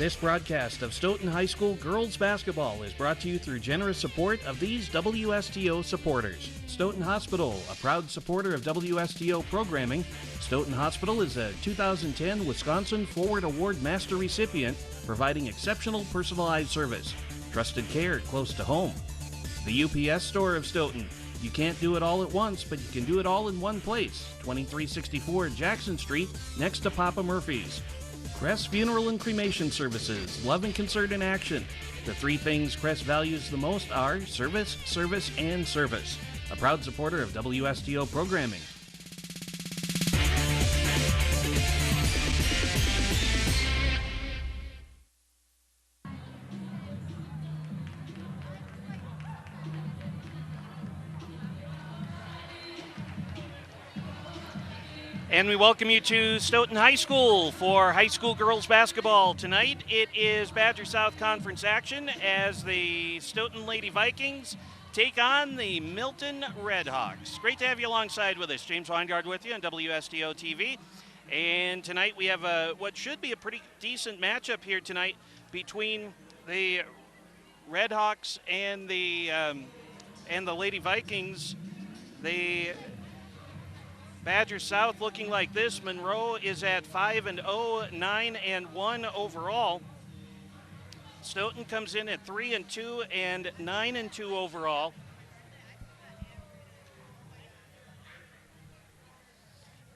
This broadcast of Stoughton High School girls basketball is brought to you through generous support of these WSTO supporters. Stoughton Hospital, a proud supporter of WSTO programming. Stoughton Hospital is a 2010 Wisconsin Forward Award Master recipient, providing exceptional personalized service. Trusted care close to home. The UPS Store of Stoughton. You can't do it all at once, but you can do it all in one place. 2364 Jackson Street, next to Papa Murphy's. Crest Funeral and Cremation Services, love and concern in action. The three things Crest values the most are service, service, and service. A proud supporter of WSTO programming. And we welcome you to Stoughton High School for high school girls basketball. Tonight it is Badger South Conference action as the Stoughton Lady Vikings take on the Milton Redhawks. Great to have you alongside with us. James Weingard with you on WSTO TV. And tonight we have what should be a pretty decent matchup here tonight between the Redhawks and the Lady Vikings. The Badger South looking like this. Monroe is at 5-0, 9-1 overall. Stoughton comes in at 3-2 and 9-2 overall.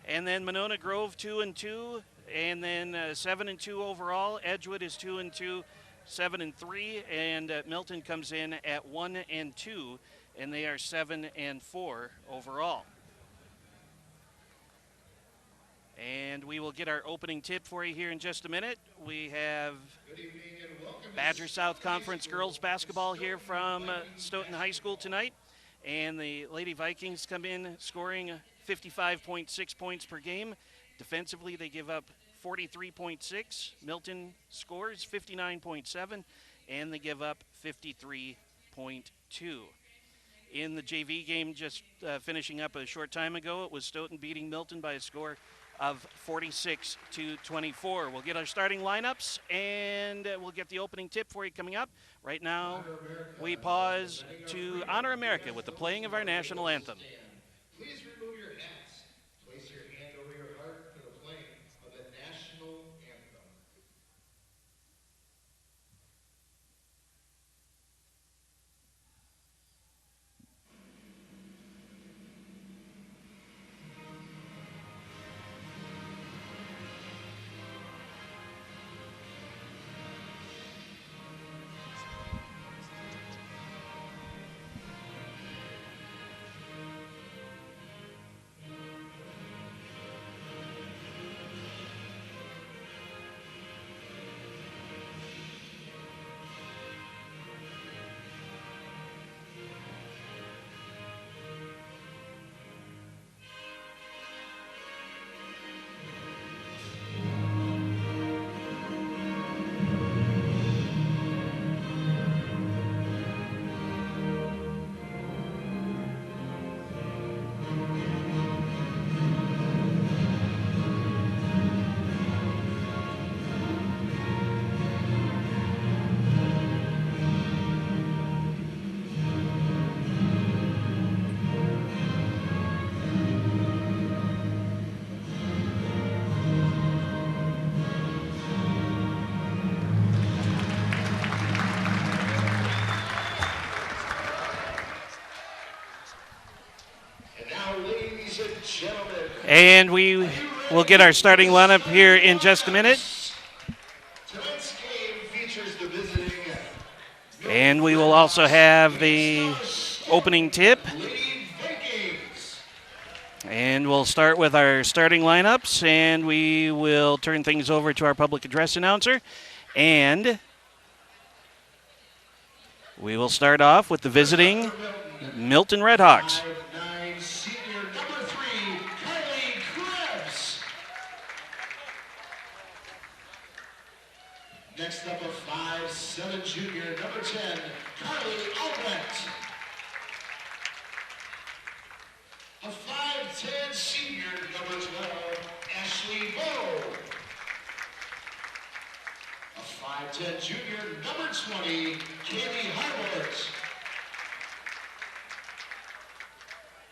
And then Monona Grove 2-2, and then 7-2 overall. Edgewood is 2-2, 7-3, and Milton comes in at 1-2, and they are 7-4 overall. And we will get our opening tip for you here in just a minute. We have Badger South Conference girls basketball here from Stoughton High School tonight. And the Lady Vikings come in scoring 55.6 points per game. Defensively, they give up 43.6. Milton scores 59.7, and they give up 53.2. In the JV game just finishing up a short time ago, it was Stoughton beating Milton by a score of 46-24. We'll get our starting lineups, and we'll get the opening tip for you coming up. Right now, we pause to honor America with the playing of our national anthem. Please remove your hats. Place your hand over your heart for the playing of the national anthem. And we will get our starting lineup here in just a minute. Tonight's game features the visiting And we will also have the opening tip. Lady Vikings. And we'll start with our starting lineups, and we will turn things over to our public address announcer. And we will start off with the visiting Milton Redhawks. 5'9" senior number 3, Kylie Krebs. Next up, a 5'7" junior number 10, Carly Albrecht. A 5'10" senior number 12, Ashley Bowe. A 5'10" junior, number 20, Kaylee Harbort.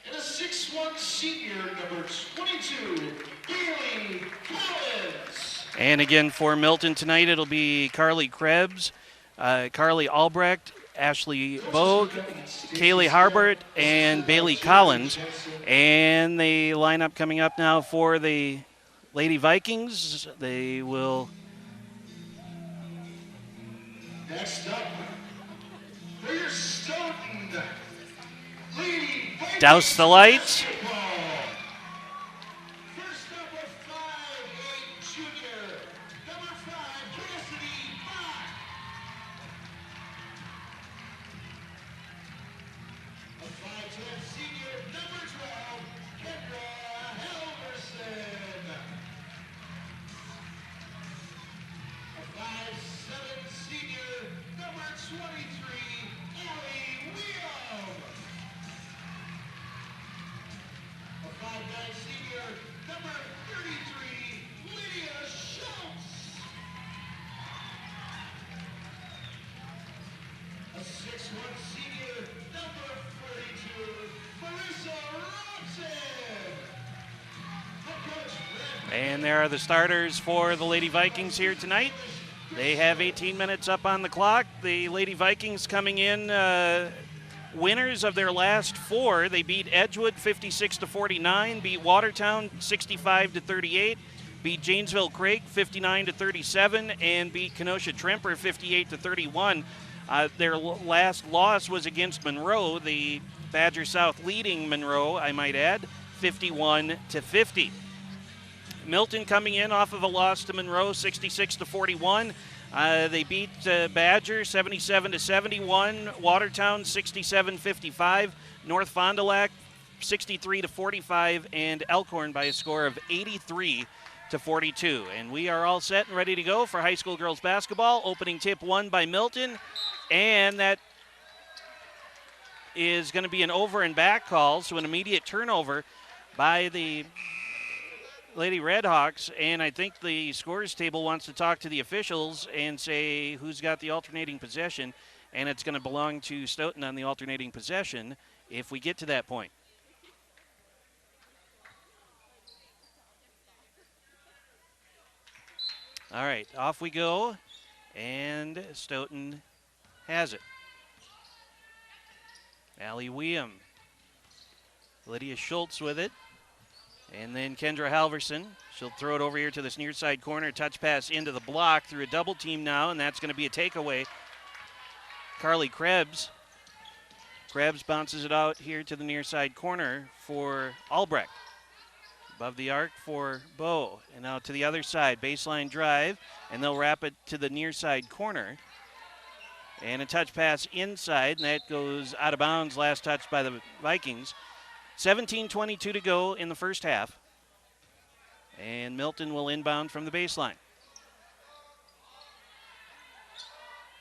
And a 6'1" senior, number 22, Bailey Collins. And again for Milton tonight, it'll be Carly Krebs, Carly Albrecht, Ashley Bogue, Kaylee Harbert, and Bailey Collins. And the lineup coming up now for the Lady Vikings. They will Next up, for your Stoughton Lady Vikings douse the lights. basketball. First up, a 5'8" junior, number 5, Cassidy Bach. A 5'10" senior, number 12, Kendra Helverson. A 5'7" senior, number 23, Allie Wheelam. A 5'9" senior, number 33, Lydia Schultz. A 6'1" senior, number 42, Marissa Robson. Head coach Red. And there are the starters for the Lady Vikings here tonight. They have 18 minutes up on the clock. The Lady Vikings coming in winners of their last 4. They beat Edgewood 56-49, beat Watertown 65-38, beat Janesville Craig 59-37, and beat Kenosha Tremper 58-31. Their last loss was against Monroe, the Badger South leading Monroe, I might add, 51-50. Milton coming in off of a loss to Monroe, 66-41. They beat Badger 77-71, Watertown 67-55, North Fond du Lac 63-45, and Elkhorn by a score of 83-42. And we are all set and ready to go for high school girls basketball. Opening tip won by Milton, and that is going to be an over and back call, so an immediate turnover by the Lady Redhawks, and I think the scores table wants to talk to the officials and say who's got the alternating possession, and it's going to belong to Stoughton on the alternating possession if we get to that point. All right, off we go, and Stoughton has it. Allie Wheelam, Lydia Schultz with it. And then Kendra Halverson, she'll throw it over here to this near side corner, touch pass into the block through a double team now, and that's going to be a takeaway. Carly Krebs. Krebs bounces it out here to the near side corner for Albrecht. Above the arc for Bowe. And now to the other side, baseline drive, and they'll wrap it to the near side corner. And a touch pass inside, and that goes out of bounds, last touch by the Vikings. 17:22 to go in the first half. And Milton will inbound from the baseline.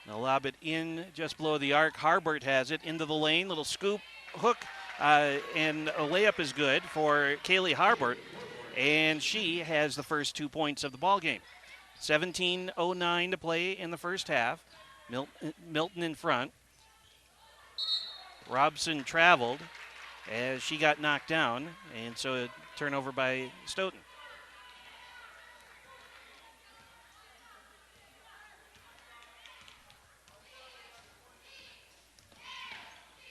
They'll lob it in just below the arc. Harbert has it into the lane. Little scoop, hook, and a layup is good for Kaylee Harbert. And she has the first 2 points of the ball game. 17:09 to play in the first half. Milton in front. Robson traveled as she got knocked down, and so a turnover by Stoughton.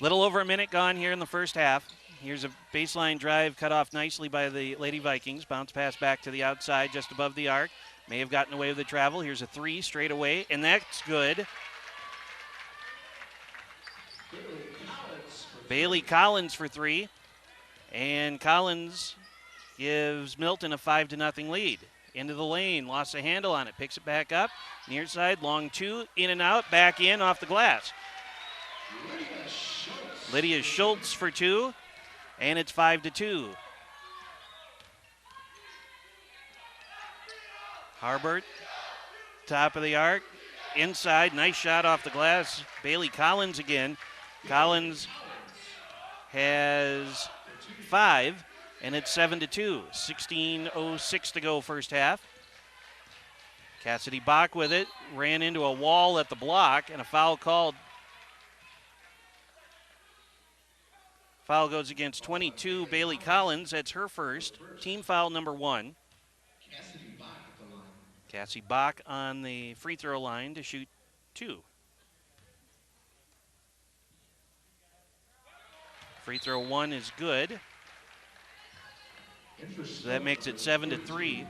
Little over a minute gone here in the first half. Here's a baseline drive cut off nicely by the Lady Vikings. Bounce pass back to the outside just above the arc. May have gotten away with the travel. Here's a 3 straight away, and that's good. Bailey Collins for 3. And Collins gives Milton a 5-0 lead. Into the lane, lost a handle on it, picks it back up. Near side, long 2, in and out, back in off the glass. Lydia Schultz for 2, and it's 5-2. Harbert, top of the arc, inside, nice shot off the glass. Bailey Collins again. Collins has 5, and it's 7-2. 16:06 to go first half. Cassidy Bach with it, ran into a wall at the block, and a foul called. Foul goes against 22, Bailey Collins. That's her first. Team foul number 1. Cassidy Bach at the line. Cassie Bach on the free throw line to shoot 2. Free throw 1 is good. So that makes it 7-3.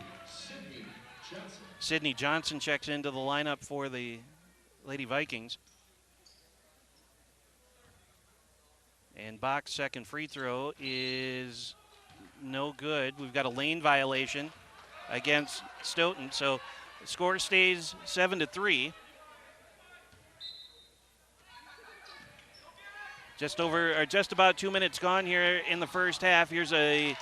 Sydney Johnson checks into the lineup for the Lady Vikings. And Bach's second free throw is no good. We've got a lane violation against Stoughton, so the score stays 7-3. Just about 2 minutes gone here in the first half. Here's a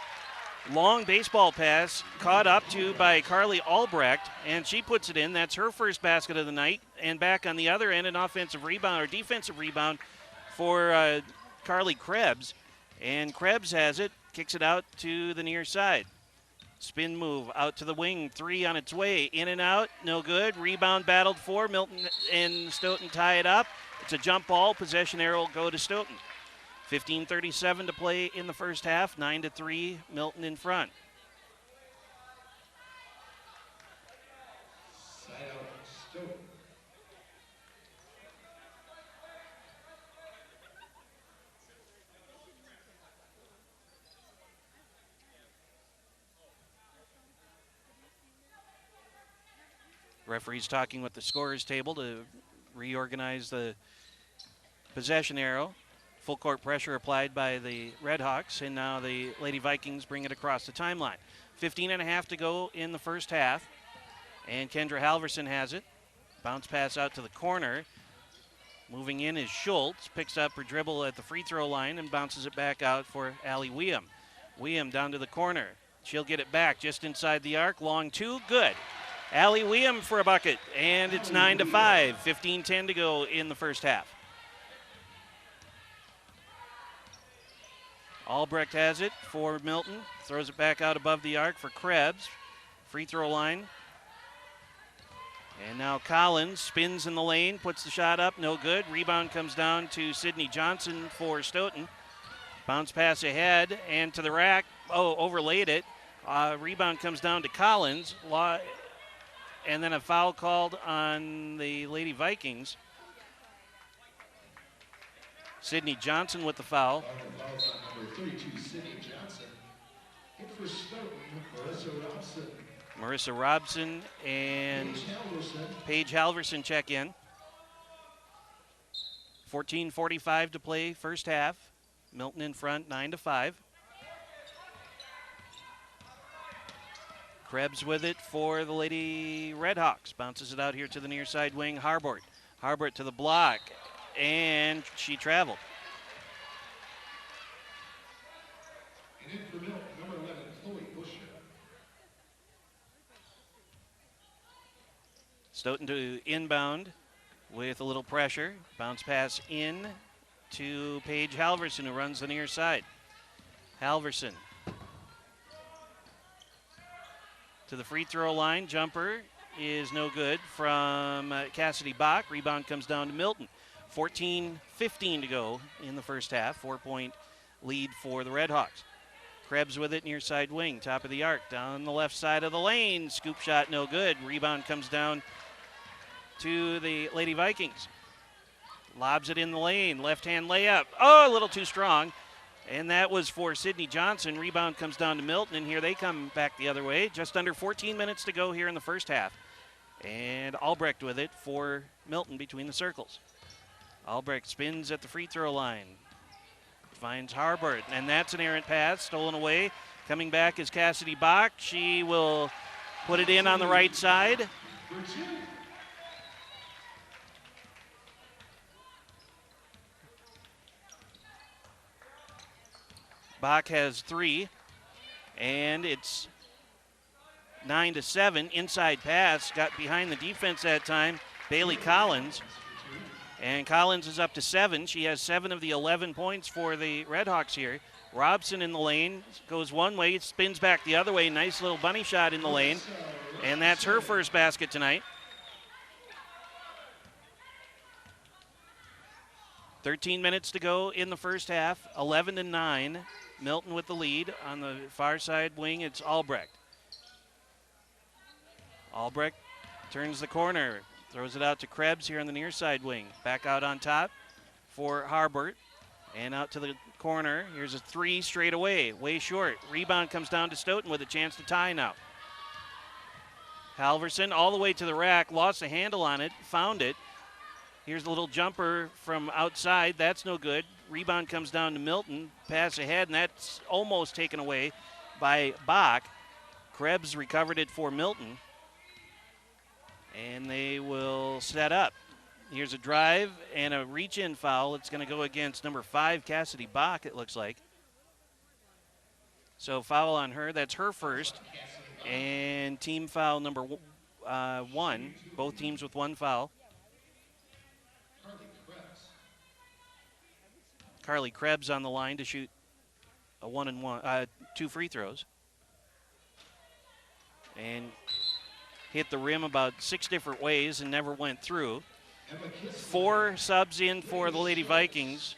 long baseball pass caught up to by Carly Albrecht, and she puts it in. That's her first basket of the night. And back on the other end, an offensive rebound or defensive rebound for Carly Krebs. And Krebs has it, kicks it out to the near side. Spin move out to the wing, 3 on its way, in and out, no good. Rebound battled for. Milton and Stoughton tie it up. It's a jump ball. Possession arrow will go to Stoughton. 15:37 to play in the first half. 9-3, Milton in front. Side out, Stoughton. Referee's talking with the scorer's table to reorganize the possession arrow. Full court pressure applied by the Redhawks, and now the Lady Vikings bring it across the timeline. 15.5 to go in the first half, and Kendra Halverson has it. Bounce pass out to the corner. Moving in is Schultz, picks up her dribble at the free throw line and bounces it back out for Allie Weeum. Weeum down to the corner. She'll get it back just inside the arc. Long 2, good. Allie Weeum for a bucket, and it's 9-5. 15:10 to go in the first half. Albrecht has it for Milton. Throws it back out above the arc for Krebs. Free throw line. And now Collins spins in the lane, puts the shot up, no good. Rebound comes down to Sydney Johnson for Stoughton. Bounce pass ahead and to the rack. Oh, overlaid it. Rebound comes down to Collins. And then a foul called on the Lady Vikings. Sydney Johnson with the foul. Fouls on number 32, Sydney Johnson. Hit for Stoughton, Marissa Robson. Marissa Robson and Paige Halverson check in. 14:45 to play first half. Milton in front, 9-5. Krebs with it for the Lady Redhawks. Bounces it out here to the near side wing. Harbort. Harbort to the block, and she traveled. And in for Milton, number 11, Chloe Busher. Stoughton to inbound with a little pressure. Bounce pass in to Paige Halverson, who runs the near side. Halverson to the free throw line. Jumper is no good from Cassidy Bach. Rebound comes down to Milton. 14:15 to go in the first half. 4-point lead for the Redhawks. Krebs with it near side wing, top of the arc, down the left side of the lane. Scoop shot no good. Rebound comes down to the Lady Vikings. Lobs it in the lane, left hand layup. Oh, a little too strong. And that was for Sydney Johnson. Rebound comes down to Milton, and here they come back the other way. Just under 14 minutes to go here in the first half. And Albrecht with it for Milton between the circles. Albrecht spins at the free throw line. Finds Harbert, and that's an errant pass, stolen away. Coming back is Cassidy Bach. She will put it in on the right side. Bach has 3, and it's 9-7. Inside pass, got behind the defense that time. Bailey Collins, and Collins is up to 7. She has 7 of the 11 points for the Redhawks here. Robson in the lane, goes one way, spins back the other way. Nice little bunny shot in the lane. And that's her first basket tonight. 13 minutes to go in the first half. 11-9. Milton with the lead. On the far side wing, it's Albrecht. Albrecht turns the corner. Throws it out to Krebs here on the near side wing. Back out on top for Harbert. And out to the corner. Here's a three straight away. Way short. Rebound comes down to Stoughton with a chance to tie now. Halverson all the way to the rack. Lost the handle on it. Found it. Here's a little jumper from outside. That's no good. Rebound comes down to Milton. Pass ahead, and that's almost taken away by Bach. Krebs recovered it for Milton. And they will set up. Here's a drive and a reach-in foul. It's going to go against number 5, Cassidy Bach, it looks like. So foul on her. That's her first. And team foul number 1. Both teams with 1 foul. Carly Krebs on the line to shoot a 2 free throws. And hit the rim about 6 different ways and never went through. 4 subs in for the Lady Vikings.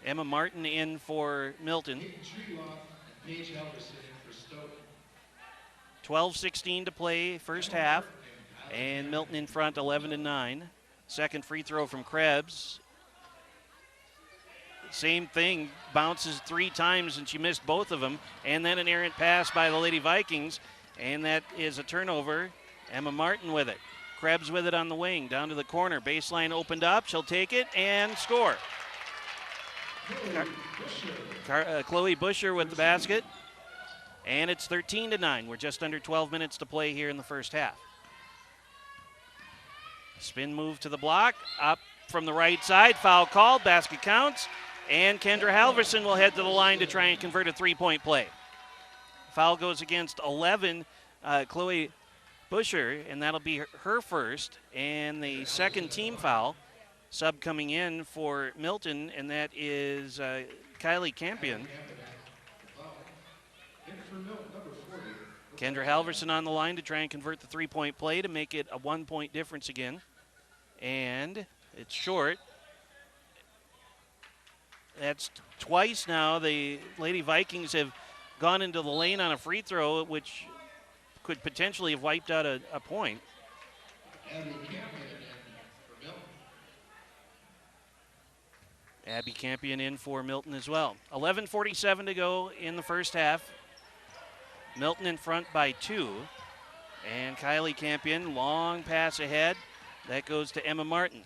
Emma Martin in for Milton. 12-16 to play first half. And Milton in front 11-9. Second free throw from Krebs. Same thing, bounces 3 times and she missed both of them. And then an errant pass by the Lady Vikings. And that is a turnover. Emma Martin with it. Krebs with it on the wing, down to the corner. Baseline opened up, she'll take it and score. Chloe Busher with the basket. And it's 13-9. We're just under 12 minutes to play here in the first half. Spin move to the block, up from the right side, foul called, basket counts. And Kendra Halverson will head to the line to try and convert a 3-point play. Foul goes against 11, Chloe Busher, and that'll be her first. And the second team foul, sub coming in for Milton, and that is Kylie Campion. Kendra Halverson on the line to try and convert the 3-point play to make it a 1-point difference again. And it's short. That's twice now the Lady Vikings have gone into the lane on a free throw, which could potentially have wiped out a point. Abby Campion in for Milton as well. 11:47 to go in the first half. Milton in front by 2. And Kylie Campion, long pass ahead. That goes to Emma Martin.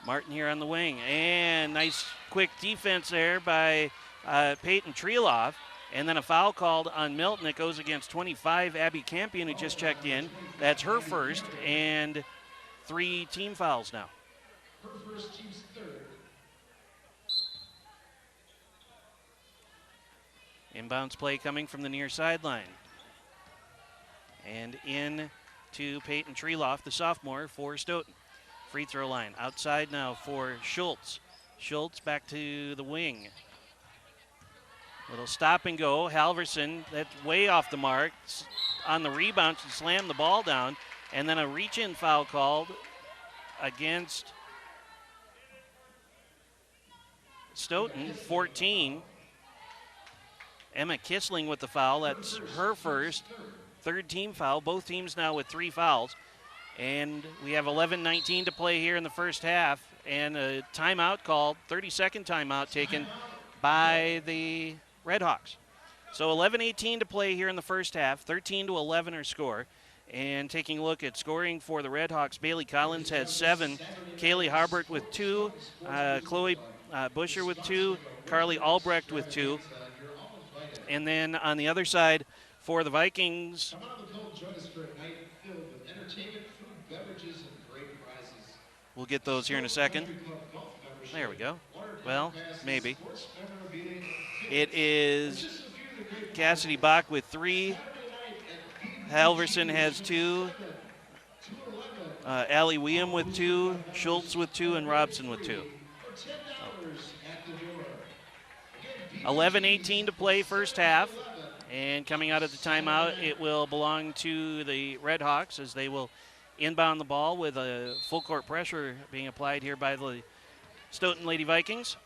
Martin here on the wing. And nice quick defense there by Peyton Treloff. And then a foul called on Milton. It goes against 25, Abby Campion, who just checked in. That's her first, and 3 team fouls now. Her first, team's third. Inbounds play coming from the near sideline. And in to Peyton Treloff, the sophomore for Stoughton. Free throw line outside now for Schultz. Schultz back to the wing. Little stop and go. Halverson, that's way off the mark. On the rebound, she slammed the ball down. And then a reach-in foul called against Stoughton, 14. Emma Kissling with the foul. That's her first. 3rd team foul. Both teams now with 3 fouls. And we have 11:19 to play here in the first half. And a timeout called, 30-second timeout taken by the Redhawks. So 11:18 to play here in the first half. 13-11 our score. And taking a look at scoring for the Redhawks, Bailey Collins has 7. Kaylee Harbert with 2. Chloe Busher with 2. Carly Albrecht with 2. And then on the other side for the Vikings, Come on the cold, join us for a night filled with entertainment, food, beverages, and great prizes. we'll get those here in a second. Country Club golf membership, There we go. water Well, passes, maybe. sports memorabilia, It is just a few of the great Cassidy Bach with 3. Saturday night at Halverson has 2. 211 Allie William with 2. Schultz with 2. And Robson with 2. for $10 at the door. 11:18 to play first half. And coming out of the timeout, it will belong to the Red Hawks as they will inbound the ball with a full court pressure being applied here by the Stoughton Lady Vikings.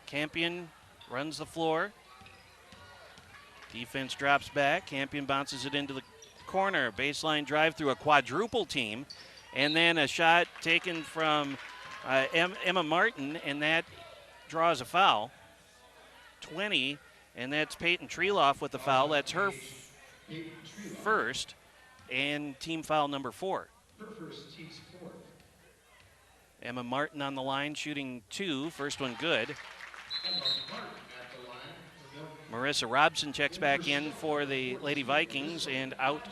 Campion runs the floor. Defense drops back. Campion bounces it into the corner. Baseline drive through a quadruple team. And then a shot taken from Emma Martin, and that draws a foul. 20, and that's Peyton Treloff with the foul. That's her first, and team foul number 4. Her first, team's fourth. Emma Martin on the line, shooting 2. First one good. Emma Martin at the line for Milton. Marissa Robson checks back in for the Lady Vikings, and out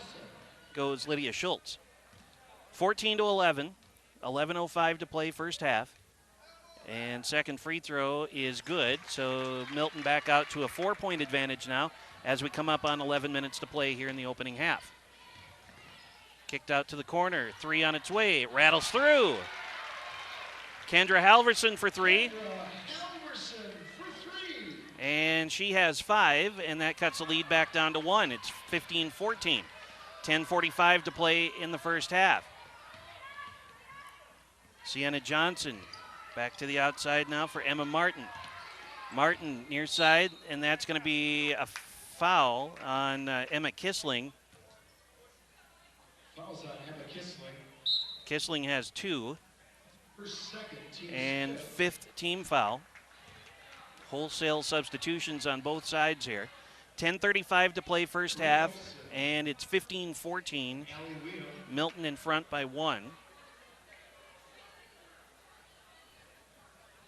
goes Lydia Schultz. 14-11, 11:05 to play first half. And second free throw is good, so Milton back out to a 4-point advantage now as we come up on 11 minutes to play here in the opening half. Kicked out to the corner, 3 on its way, it rattles through. Kendra Halverson for 3. And she has 5, and that cuts the lead back down to 1. It's 15-14. 10:45 to play in the first half. Sienna Johnson back to the outside now for Emma Martin. Martin near side, and that's going to be a foul on Emma Kissling. Fouls on Emma Kissling. Kissling has 2, Her second, team's and fifth. 5th team foul. Wholesale substitutions on both sides here. 10:35 to play first half, and it's 15-14. Allie Wheel. Milton in front by 1.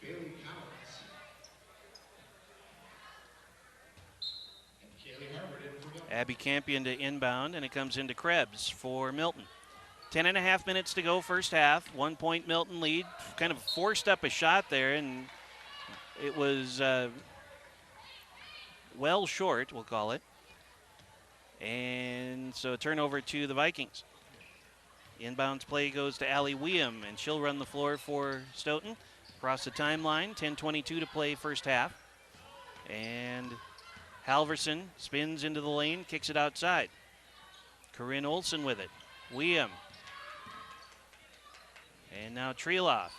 Bailey Collins. And Kaylee Harvard in for Milton. Abby Campion to inbound, and it comes into Krebs for Milton. 10.5 minutes to go first half. 1-point Milton lead. Kind of forced up a shot there, and it was well short, we'll call it. And so a turnover to the Vikings. Inbounds play goes to Allie Weeum, and she'll run the floor for Stoughton. Across the timeline, 10:22 to play first half. And Halverson spins into the lane, kicks it outside. Corinne Olsen with it. Weeum. And now Treloff.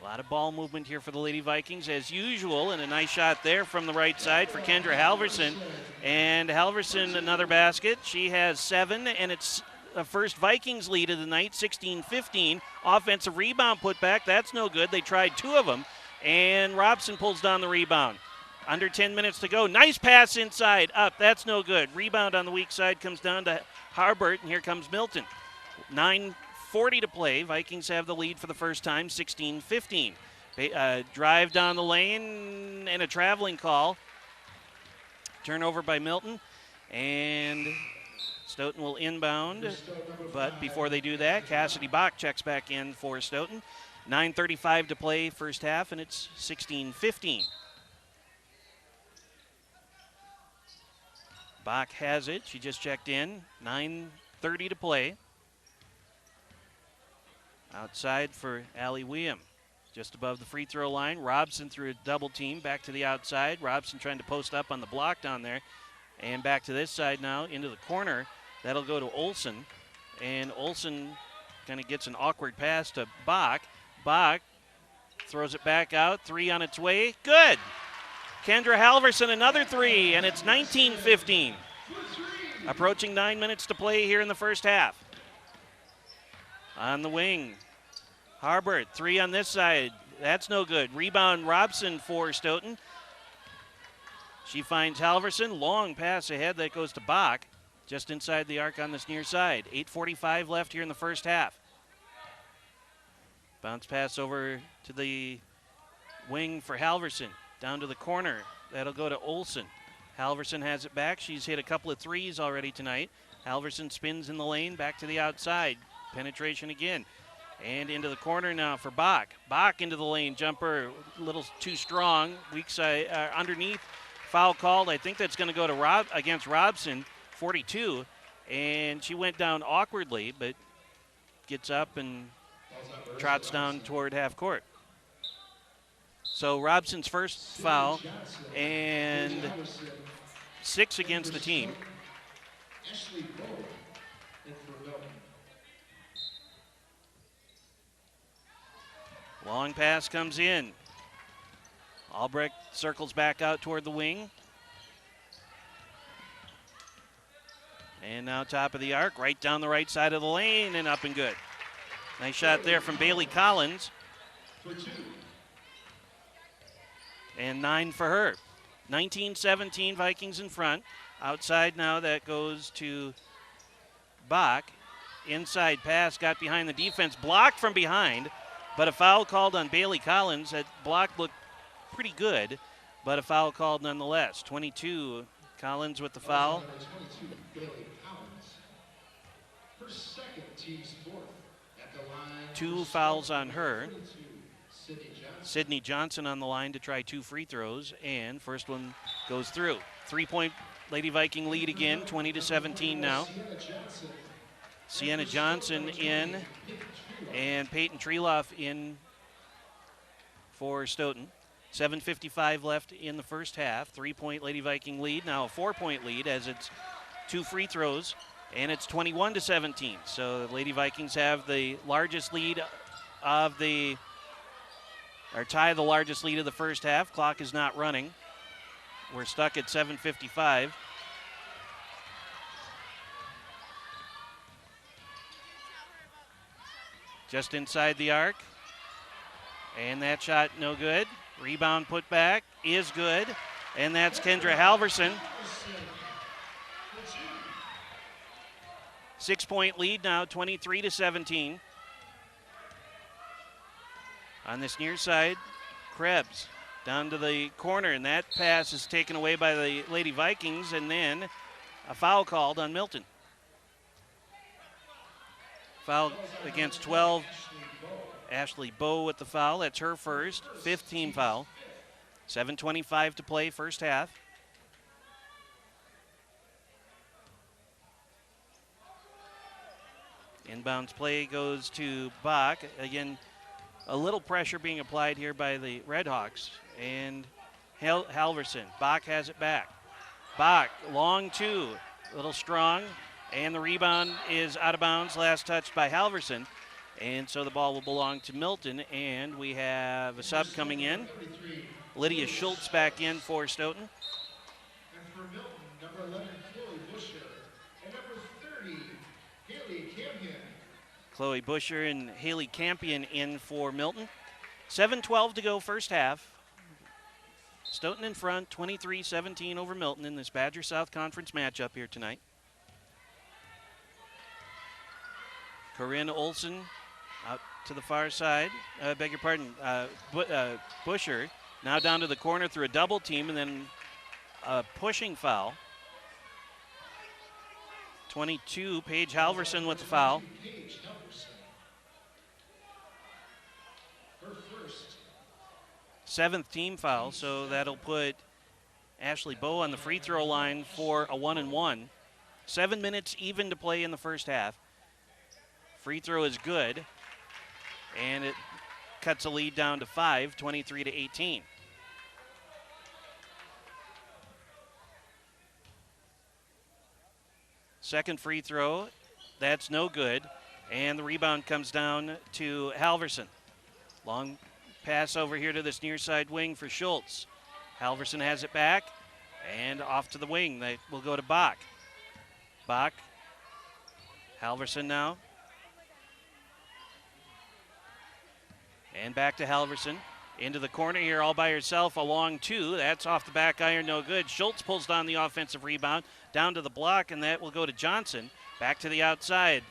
A lot of ball movement here for the Lady Vikings as usual, and a nice shot there from the right side for Kendra Halverson. And Halverson, another basket. She has 7, and it's the first Vikings lead of the night, 16-15. Offensive rebound put back. That's no good. They tried 2 of them, and Robson pulls down the rebound. Under 10 minutes to go. Nice pass inside. Up. That's no good. Rebound on the weak side comes down to Harbert, and here comes Milton. 9:40 to play. Vikings have the lead for the first time, 16-15. Drive down the lane and a traveling call. Turnover by Milton, and Stoughton will inbound. But before they do that, Cassidy Bach checks back in for Stoughton. 9:35 to play first half, and it's 16-15. Bach has it. She just checked in. 9:30 to play. Outside for Allie Weeum. Just above the free throw line. Robson through a double team. Back to the outside. Robson trying to post up on the block down there. And back to this side now into the corner. That'll go to Olsen. And Olsen kind of gets an awkward pass to Bach. Bach throws it back out. 3 on its way. Good. Kendra Halverson, another 3, and it's 19-15. Approaching 9 minutes to play here in the first half. On the wing, Harbert, 3 on this side. That's no good. Rebound Robson for Stoughton. She finds Halverson. Long pass ahead. That goes to Bach. Just inside the arc on this near side. 8:45 left here in the first half. Bounce pass over to the wing for Halverson. Down to the corner. That'll go to Olsen. Halverson has it back. She's hit a couple of 3s already tonight. Halverson spins in the lane. Back to the outside. Penetration again. And into the corner now for Bach. Bach into the lane. Jumper a little too strong. Weak side underneath. Foul called. I think that's going to go to against Robson, 42. And she went down awkwardly, but gets up and trots down toward half court. So Robson's first foul, and 6 against the team. Ashley Bow, and for Milton. Long pass comes in. Albrecht circles back out toward the wing. And now top of the arc, right down the right side of the lane and up and good. Nice shot there from Bailey Collins. For 2. And 9 for her. 19-17, Vikings in front. Outside now, that goes to Bach. Inside pass, got behind the defense, blocked from behind, but a foul called on Bailey Collins. That block looked pretty good, but a foul called nonetheless. 22, Collins with the foul. 22, Bailey Collins. Her second, team's 4th. At the line. 2 fouls on her. 22, Sydney Johnson. Sydney Johnson on the line to try 2 free throws, and first one goes through. 3-point Lady Viking lead again, 20-17 now. Sienna Johnson in, and Peyton Treloff in for Stoughton. 7:55 left in the first half. 3-point Lady Viking lead, now a 4-point lead as it's 2 free throws, and it's 21-17. So the Lady Vikings have the largest lead of the, or tie the largest lead of the first half. Clock is not running. We're stuck at 7:55. Just inside the arc. And that shot no good. Rebound put back is good. And that's Kendra Halverson. 6-point lead now, 23-17. On this near side, Krebs down to the corner, and that pass is taken away by the Lady Vikings, and then a foul called on Milton. Foul against 12. Ashley Bow with the foul. That's her first, 5th team foul. 7:25 to play, first half. Inbounds play goes to Bach. Again, a little pressure being applied here by the Redhawks. And Halverson. Bach has it back. Bach, long 2, a little strong. And the rebound is out of bounds, last touched by Halverson. And so the ball will belong to Milton. And we have a sub coming in. Lydia Schultz back in for Stoughton. And for Milton, number 11, Chloe Busher. And number 30, Haley Campion. Chloe Busher and Haley Campion in for Milton. 7:12 to go, first half. Stoughton in front, 23-17 over Milton in this Badger South Conference matchup here tonight. Corinne Olson out to the far side. Beg your pardon, Busher now down to the corner through a double team and then a pushing foul. 22, Paige Halverson with the foul. Paige Halverson. Her first. 7th team foul, so that'll put Ashley Bow on the free throw line for a 1-and-1. 7 minutes even to play in the first half. Free throw is good, and it cuts a lead down to 5, 23-18. Second free throw, that's no good, and the rebound comes down to Halverson. Long pass over here to this near side wing for Schultz. Halverson has it back, and off to the wing. That will go to Bach. Bach, Halverson now. And back to Halverson. Into the corner here all by herself, a long 2. That's off the back iron, no good. Schultz pulls down the offensive rebound, down to the block, and that will go to Johnson. Back to the outside.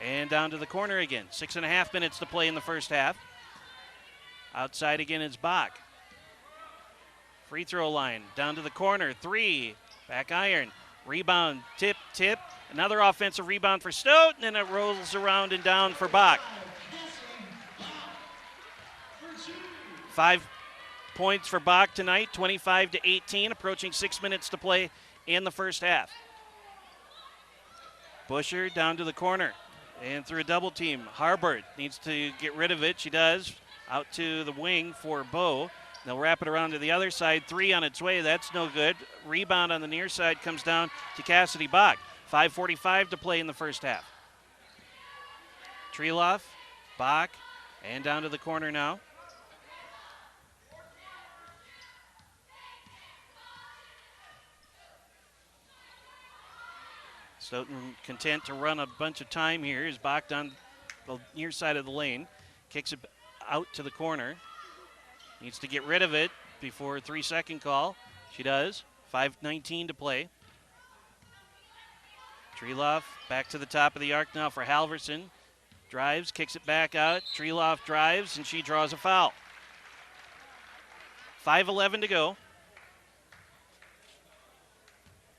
And down to the corner again. 6.5 minutes to play in the first half. Outside again is Bach. Free throw line, down to the corner, 3. Back iron. Rebound, tip. Another offensive rebound for Stoughton, and it rolls around and down for Bach. 5 points for Bach tonight, 25-18, approaching 6 minutes to play in the first half. Busher down to the corner and through a double team. Harbert needs to get rid of it. She does. Out to the wing for Bow. They'll wrap it around to the other side. 3 on its way. That's no good. Rebound on the near side comes down to Cassidy Bach. 5:45 to play in the first half. Treloff, Bach, and down to the corner now. Stoughton content to run a bunch of time here as Bach down the near side of the lane. Kicks it out to the corner. Needs to get rid of it before a 3-second call. She does. 5:19 to play. Treloff back to the top of the arc now for Halverson. Drives, kicks it back out. Treloff drives, and she draws a foul. 5:11 to go.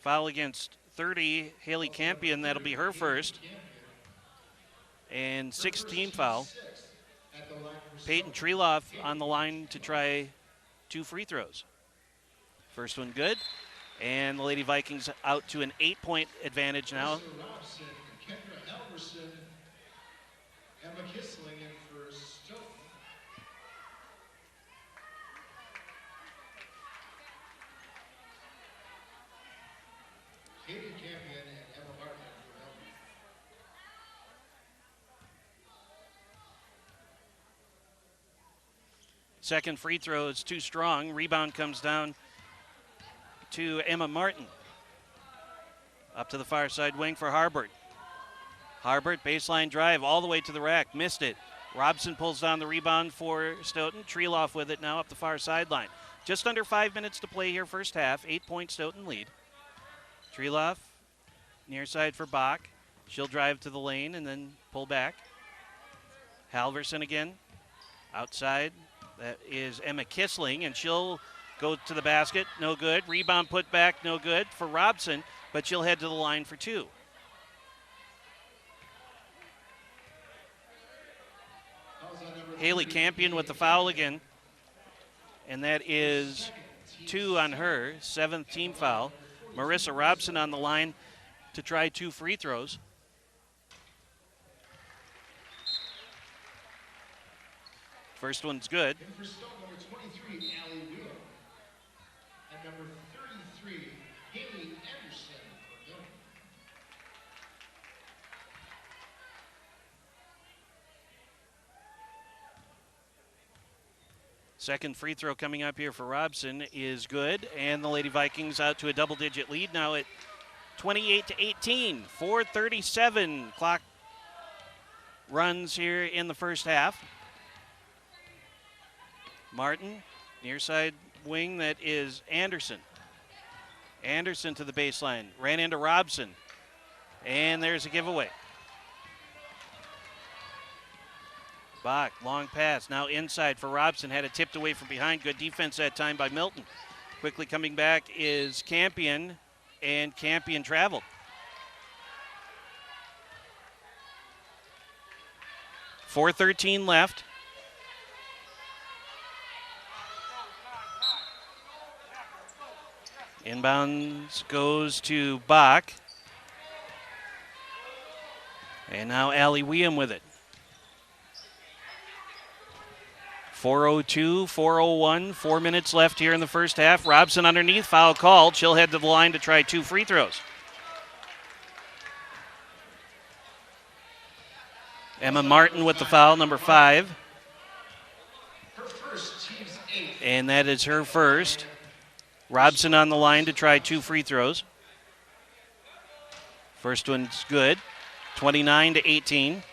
Foul against 30, Haley Campion. That'll be her first. And 6th-team foul. Peyton Treloff on the line to try 2 free throws. First one good. And the Lady Vikings out to an 8-point advantage now. Emma Kissling in for Stoughton. Katie Campion and Emma Martin for Milton. Second free throw is too strong. Rebound comes down to Emma Martin. Up to the far side wing for Harbert. Harbert, baseline drive all the way to the rack. Missed it. Robson pulls down the rebound for Stoughton. Treloff with it now up the far sideline. Just under 5 minutes to play here first half. 8-point Stoughton lead. Treloff, near side for Bach. She'll drive to the lane and then pull back. Halverson again. Outside. That is Emma Kissling, and she'll go to the basket. No good. Rebound put back. No good for Robson, but she'll head to the line for 2. Haley Campion with the foul again, and that is 2 on her, 7th team foul. Marissa Robson on the line to try 2 free throws. First one's good. And for Stoughton, number 23, Allie Wheeler. And number 33, Haley Anderson for Milton. Second free throw coming up here for Robson is good, and the Lady Vikings out to a double-digit lead now at 28-18. 4:37 clock runs here in the first half. Martin, near side wing, that is Anderson. Anderson to the baseline, ran into Robson, and there's a giveaway. Bach, long pass, now inside for Robson, had it tipped away from behind. Good defense that time by Milton. Quickly coming back is Campion, and Campion traveled. .413 left. Inbounds goes to Bach. And now Allie Weeum with it. 4:02, 4:01, 4 minutes left here in the first half. Robson underneath, foul called. She'll head to the line to try 2 free throws. Emma Martin with the foul, number 5. And that is her first. Robson on the line to try 2 free throws. First one's good. 29-18.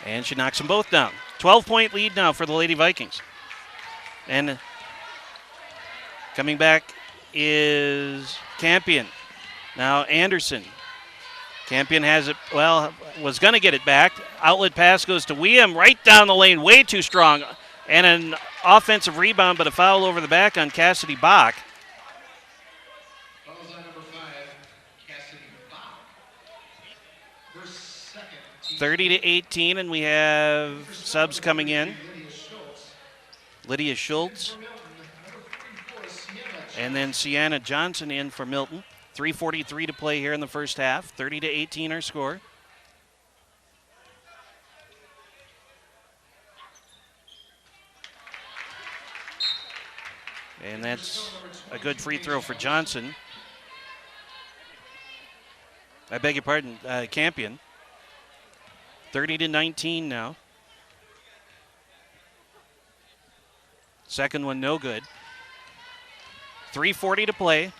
And she knocks them both down. 12-point lead now for the Lady Vikings. And coming back is Campion. Now Anderson. Campion has it, well, was going to get it back. Outlet pass goes to Weeum, right down the lane, way too strong. And an offensive rebound, but a foul over the back on Cassidy Bach. Fouls on number 5, Cassidy Bach. Her second. 30-18, and we have subs coming in. Lydia Schultz. And then Sienna Johnson in for Milton. 3:43 to play here in the first half. 30-18 our score. And that's a good free throw for Johnson. I beg your pardon, Campion. 30-19 now. Second one no good. 3:40 to play.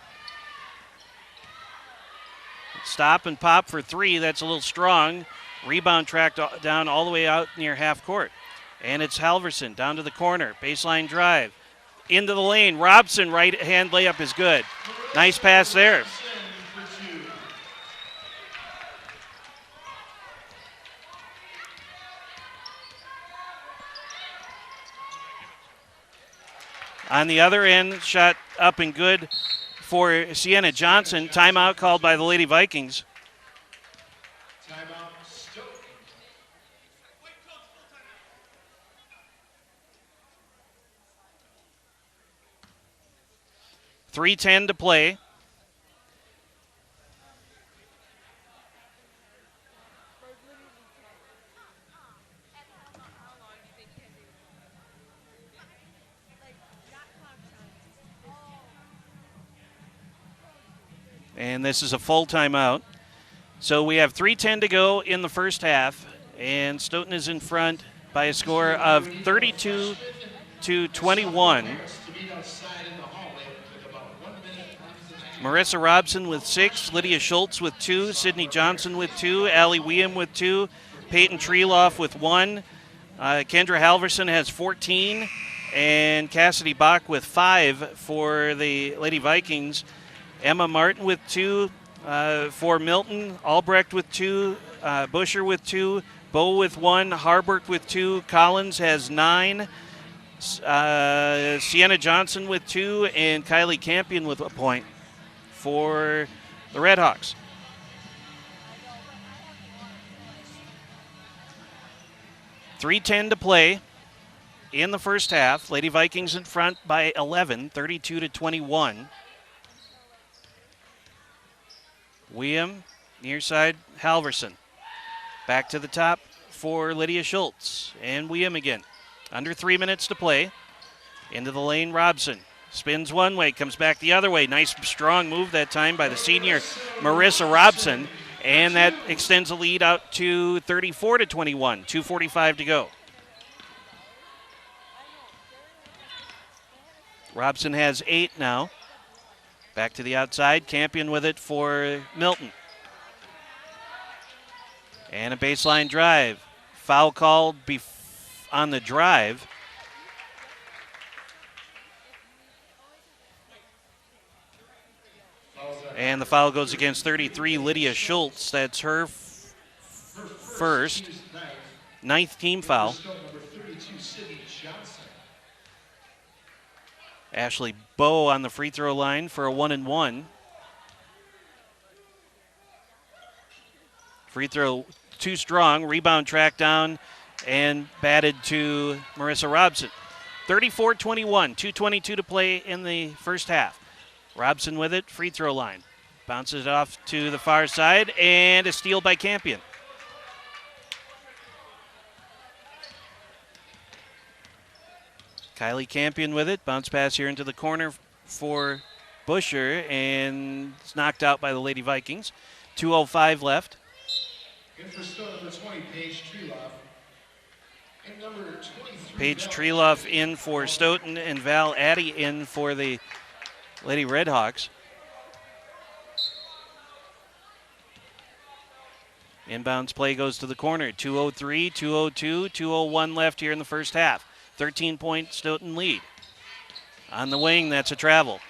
Stop and pop for three. That's a little strong. Rebound tracked down all the way out near half court. And it's Halverson down to the corner. Baseline drive. Into the lane. Robson right hand layup is good. Nice pass there. On the other end, shot up and good for Sienna Johnson. Timeout called by the Lady Vikings. Timeout, Stoughton. 3:10 to play. And this is a full timeout. So we have 3:10 to go in the first half, and Stoughton is in front by a score of 32-21. Marissa Robson with 6, Lydia Schultz with 2, Sydney Johnson with 2, Allie Weeum with 2, Peyton Treloff with 1, Kendra Halverson has 14, and Cassidy Bach with 5 for the Lady Vikings. Emma Martin with 2 for Milton, Albrecht with 2, Busher with 2, Bow with 1, Harbert with 2, Collins has 9, Sienna Johnson with 2, and Kylie Campion with a point for the Redhawks. .310 to play in the first half. Lady Vikings in front by 11, 32-21. Weeum, near side, Halverson. Back to the top for Lydia Schultz. And Weeum again. Under 3 minutes to play. Into the lane, Robson. Spins one way, comes back the other way. Nice, strong move that time by the senior Marissa Robson. And that extends the lead out to 34-21. 2:45 to go. Robson has 8 now. Back to the outside, Campion with it for Milton. And a baseline drive. Foul called on the drive. And the foul goes against 33, Lydia Schultz. That's her first, 9th team foul. Ashley Bow on the free throw line for a 1-and-1. Free throw too strong. Rebound tracked down and batted to Marissa Robson. 34-21, 2:22 to play in the first half. Robson with it, free throw line. Bounces it off to the far side, and a steal by Campion. Kylie Campion with it. Bounce pass here into the corner for Busher, and it's knocked out by the Lady Vikings. 2:05 left. In for Stoughton, number 20, Paige Treloff. And number 23, Paige Treloff in for Stoughton, and Val Addy in for the Lady Redhawks. Inbounds play goes to the corner. 2:03, 2:02, 2:01 left here in the first half. 13-point Stoughton lead. On the wing, that's a travel.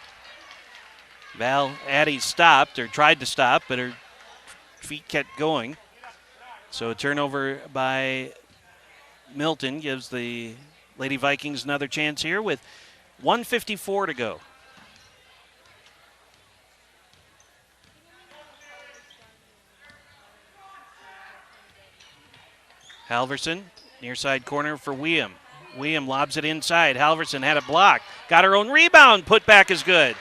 Val Addy stopped, or tried to stop, but her feet kept going. So a turnover by Milton gives the Lady Vikings another chance here with 1:54 to go. Halverson, near side corner for Weeum. Weeum lobs it inside. Halverson had a block. Got her own rebound. Put back is good.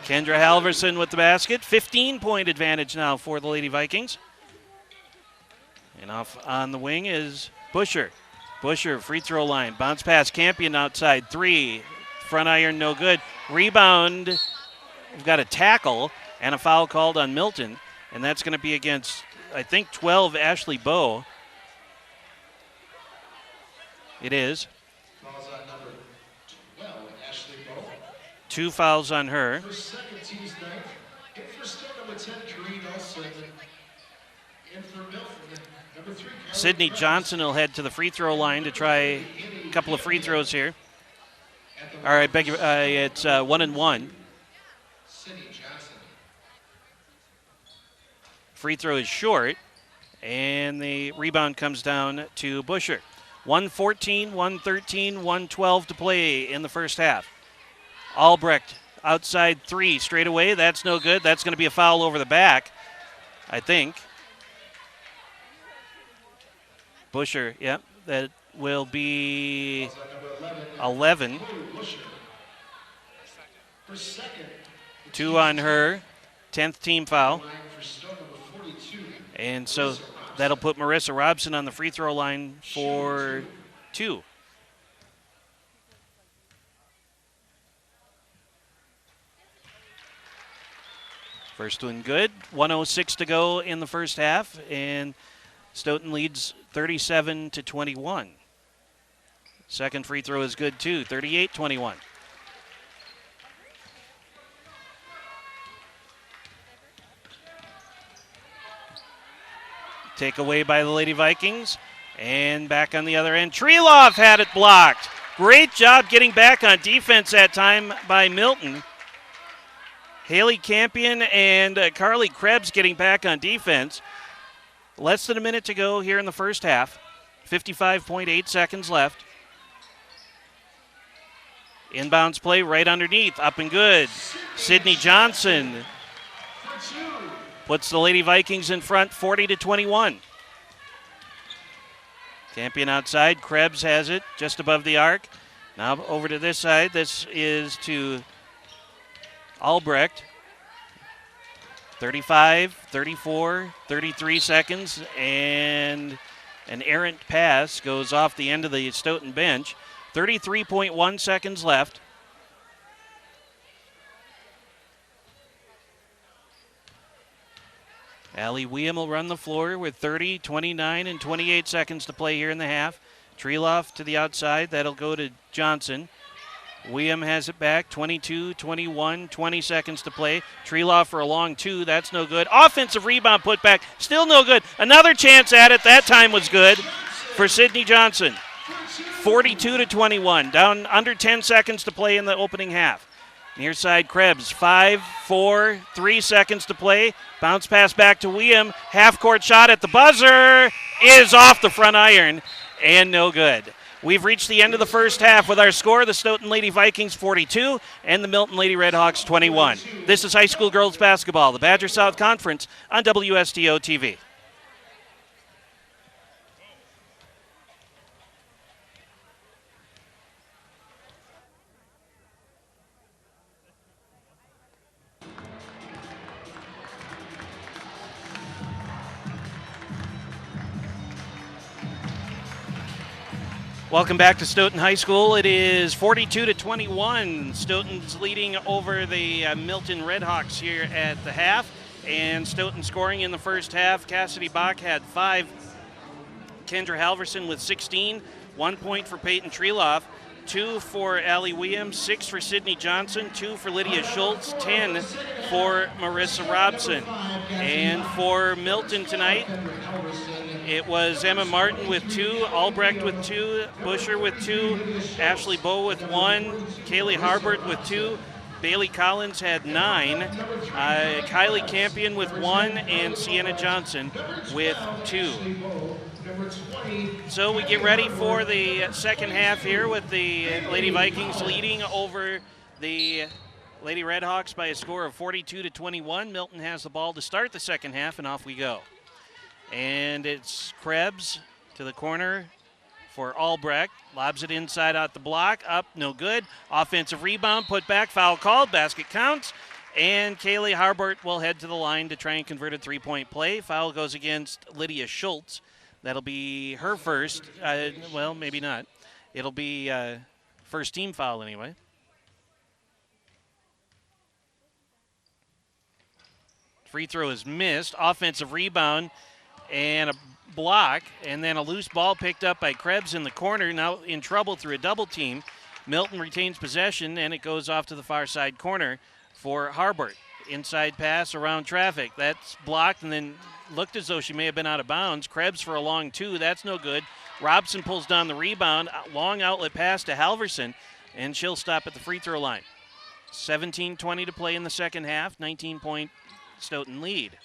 Kendra Halverson with the basket. 15-point advantage now for the Lady Vikings. And off on the wing is Busher. Busher, free throw line. Bounce pass, Campion outside. 3. Front iron, no good. Rebound. We've got a tackle and a foul called on Milton. And that's going to be against, I think, 12, Ashley Bowe. It is. Fouls on number 12, Ashley Bowe. 2 fouls on her. For second team's ninth. And for still number 10, Kareen Olson. And for Milton, number 3, Sydney Johnson will head to the free throw line to try a couple of free throws here. All right, it's 1-1. Sydney Johnson. Free throw is short, and the rebound comes down to Busher. 1:14, 1:13, 1:12 to play in the first half. Albrecht outside 3 straight away. That's no good. That's going to be a foul over the back, I think. Busher, yep, that will be 11. 2 on her, 10th team foul. And so that'll put Marissa Robson on the free throw line for 2. First one good. 1:06 to go in the first half, and Stoughton leads 37-21. Second free throw is good too, 38-21. Take away by the Lady Vikings. And back on the other end, Treloff had it blocked. Great job getting back on defense that time by Milton. Haley Campion and Carly Krebs getting back on defense. Less than a minute to go here in the first half. 55.8 seconds left. Inbounds play right underneath. Up and good. Sydney Johnson puts the Lady Vikings in front 40-21. Campion outside. Krebs has it just above the arc. Now over to this side. This is to Albrecht. 35, 34, 33 seconds, and an errant pass goes off the end of the Stoughton bench. 33.1 seconds left. Allie Weehm will run the floor with 30, 29, and 28 seconds to play here in the half. Treloff to the outside. That'll go to Johnson. Weehm has it back, 22, 21, 20 seconds to play. Treloff for a long 2, that's no good. Offensive rebound put back, still no good. Another chance at it, that time was good for Sydney Johnson. 42-21, down under 10 seconds to play in the opening half. Near side Krebs, 5, 4, 3 seconds to play. Bounce pass back to Weehm. Half-court shot at the buzzer is off the front iron and no good. We've reached the end of the first half with our score, the Stoughton Lady Vikings 42 and the Milton Lady Redhawks 21. This is high school girls basketball, the Badger South Conference on WSTO TV. Welcome back to Stoughton High School. It is 42-21. Stoughton's leading over the Milton Redhawks here at the half. And Stoughton scoring in the first half. Cassidy Bach had 5. Kendra Halverson with 16. 1 point for Peyton Treloff. 2 for Allie Weehm. 6 for Sydney Johnson. 2 for Lydia Schultz. 10 for Marissa Robson. And for Milton tonight, it was Emma Martin with 2, Albrecht with 2, Busher with 2, Ashley Bowe with 1, Kaylee Harbert with 2, Bailey Collins had 9, Kylie Campion with 1, and Sienna Johnson with 2. So we get ready for the second half here with the Lady Vikings leading over the Lady Redhawks by a score of 42-21. Milton has the ball to start the second half, and off we go. And it's Krebs to the corner for Albrecht. Lobs it inside out the block. Up, no good. Offensive rebound, put back, foul called. Basket counts. And Kaylee Harbert will head to the line to try and convert a three-point play. Foul goes against Lydia Schultz. That'll be her first. Well, maybe not. It'll be first team foul anyway. Free throw is missed. Offensive rebound and a block, and then a loose ball picked up by Krebs in the corner. Now in trouble through a double team. Milton retains possession, and it goes off to the far side corner for Harbert. Inside pass around traffic. That's blocked and then looked as though she may have been out of bounds. Krebs for a long two. That's no good. Robson pulls down the rebound. Long outlet pass to Halverson, and she'll stop at the free throw line. 17:20 to play in the second half. 19-point Stoughton lead.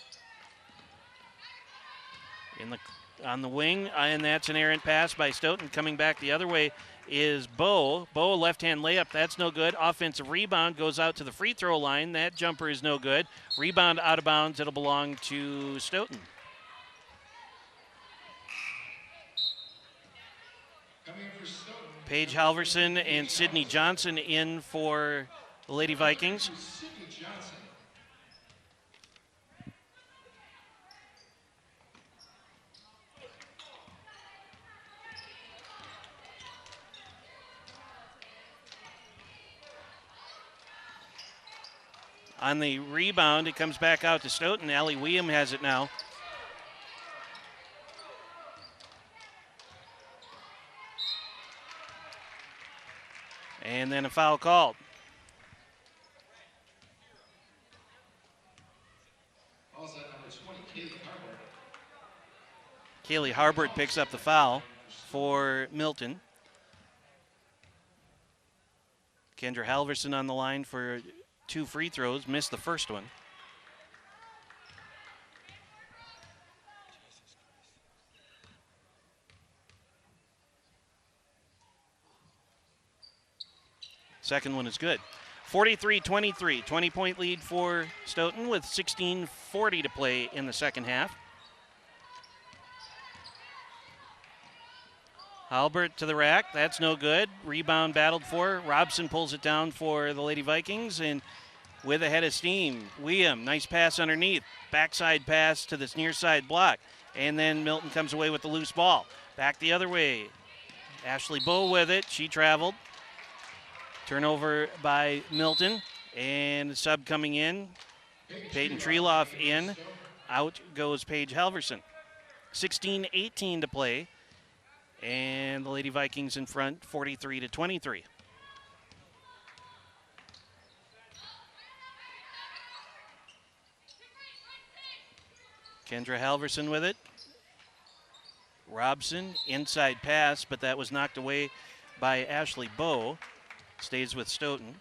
On the wing, and that's an errant pass by Stoughton. Coming back the other way is Bowe. Bowe, left-hand layup. That's no good. Offensive rebound goes out to the free throw line. That jumper is no good. Rebound out of bounds. It'll belong to Stoughton. Paige Halverson and Sydney Johnson in for the Lady Vikings. On the rebound, it comes back out to Stoughton. Allie William has it now. And then a foul called. Also number 20, Kaylee Harbert picks up the foul for Milton. Kendra Halverson on the line for 2 free throws, missed the first one. Second one is good. 43-23, 20-point lead for Stoughton with 16:40 to play in the second half. Halbert to the rack, that's no good. Rebound battled for. Robson pulls it down for the Lady Vikings, and with a head of steam, William, nice pass underneath. Backside pass to this near side block. And then Milton comes away with the loose ball. Back the other way. Ashley Bowe with it, she traveled. Turnover by Milton, and the sub coming in. Peyton Treloff in. Out goes Paige Halverson. 16:18 to play. And the Lady Vikings in front, 43-23. Kendra Halverson with it. Robson, inside pass, but that was knocked away by Ashley Bowe. Stays with Stoughton.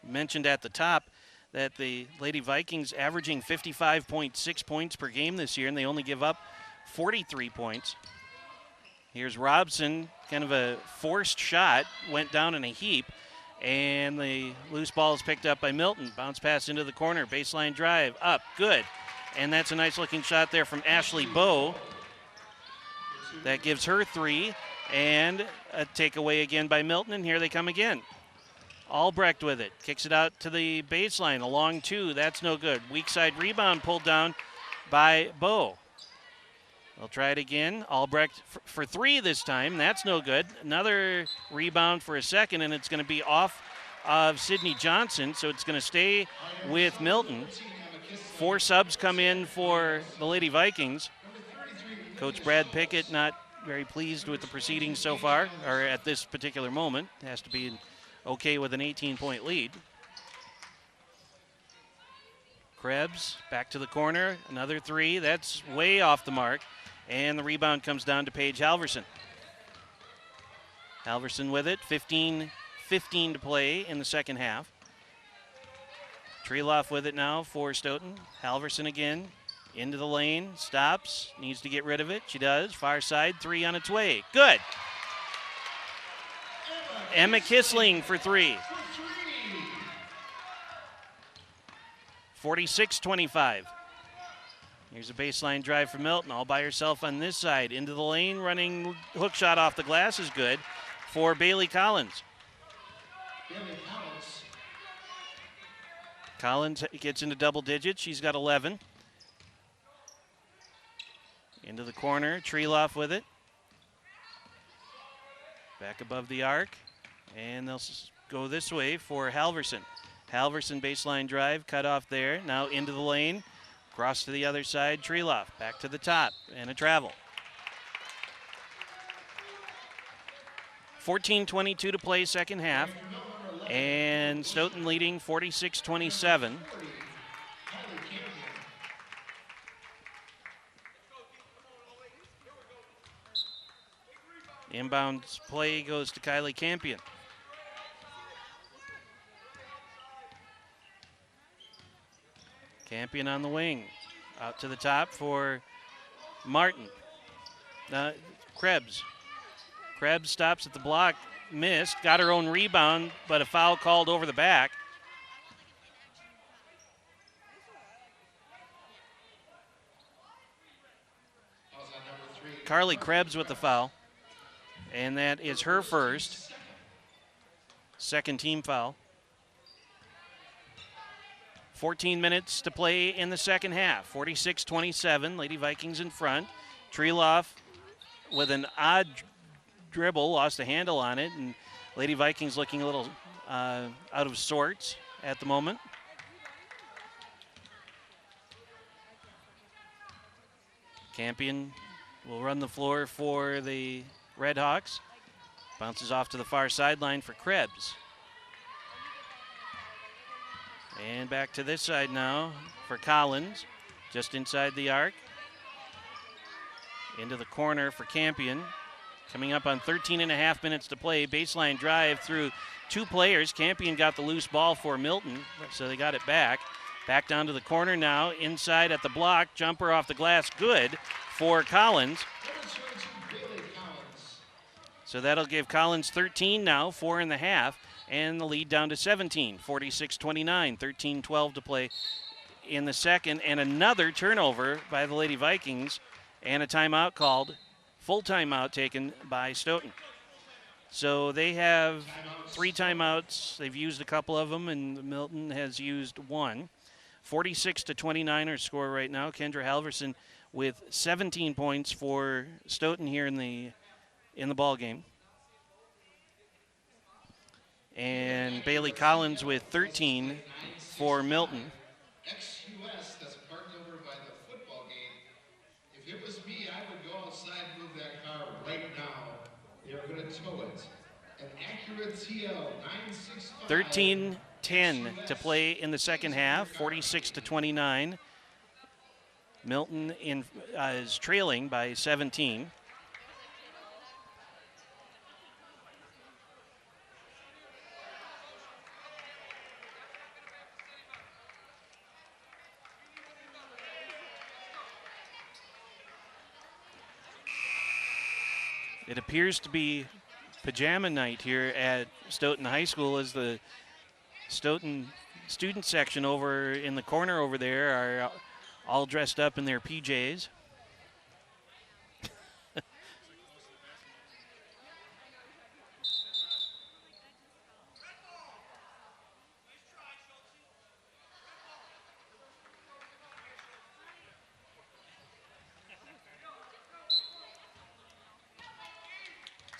Mentioned at the top that the Lady Vikings averaging 55.6 points per game this year, and they only give up 43 points. Here's Robson, kind of a forced shot, went down in a heap, and the loose ball is picked up by Milton. Bounce pass into the corner, baseline drive, up, good. And that's a nice-looking shot there from Ashley Bowe. That gives her 3, and a takeaway again by Milton, and here they come again. Albrecht with it, kicks it out to the baseline, a long 2, that's no good. Weak side rebound pulled down by Bowe. They'll try it again. Albrecht for 3 this time. That's no good. Another rebound for a second, and it's going to be off of Sydney Johnson, so it's going to stay with Milton. 4 subs come in for the Lady Vikings. Coach Brad Pickett not very pleased with the proceedings so far, or at this particular moment. Has to be okay with an 18-point lead. Krebs back to the corner. Another 3. That's way off the mark. And the rebound comes down to Paige Halverson. Halverson with it. 15 to play in the second half. Treloff with it now for Stoughton. Halverson again. Into the lane. Stops. Needs to get rid of it. She does. Far side. 3 on its way. Good. Emma Kissling for 3. 46-25. Here's a baseline drive for Milton, all by herself on this side. Into the lane, running hook shot off the glass is good for Bailey Collins. Collins gets into double digits. She's got 11. Into the corner, Treeloff with it. Back above the arc, and they'll go this way for Halverson. Halverson baseline drive, cut off there. Now into the lane, cross to the other side, Treeloff. Back to the top, and a travel. 14:22 to play, second half. And Stoughton leading 46-27. Inbounds play goes to Kylie Campion. Campion on the wing. Out to the top for Martin. Krebs. Krebs stops at the block. Missed. Got her own rebound, but a foul called over the back. Carly Krebs with the foul. And that is her first. Second team foul. 14 minutes to play in the second half. 46-27. Lady Vikings in front. Treeloff with an odd dribble, lost a handle on it, and Lady Vikings looking a little out of sorts at the moment. Campion will run the floor for the Redhawks. Bounces off to the far sideline for Krebs. And back to this side now for Collins, just inside the arc. Into the corner for Campion. Coming up on 13 and a half minutes to play. Baseline drive through two players. Campion got the loose ball for Milton, so they got it back. Back down to the corner now. Inside at the block. Jumper off the glass. Good for Collins. So that'll give Collins 13 now, 4 in the half, and the lead down to 17, 46-29, 13-12 to play in the second, and another turnover by the Lady Vikings, and a timeout called, full timeout taken by Stoughton. So they have 3 timeouts. They've used a couple of them, and Milton has used one. 46-29 our score right now. Kendra Halverson with 17 points for Stoughton here in the ball game. And Bailey Collins with 13 for Milton. Ex-US that's parked over by the football game. If it was me, I would go outside and move that car right now. They're going to tow it. An Acura TL 965. 13-10 to play in the second half, 46-29. Milton is trailing by 17. It appears to be pajama night here at Stoughton High School as the Stoughton student section over in the corner over there are all dressed up in their PJs.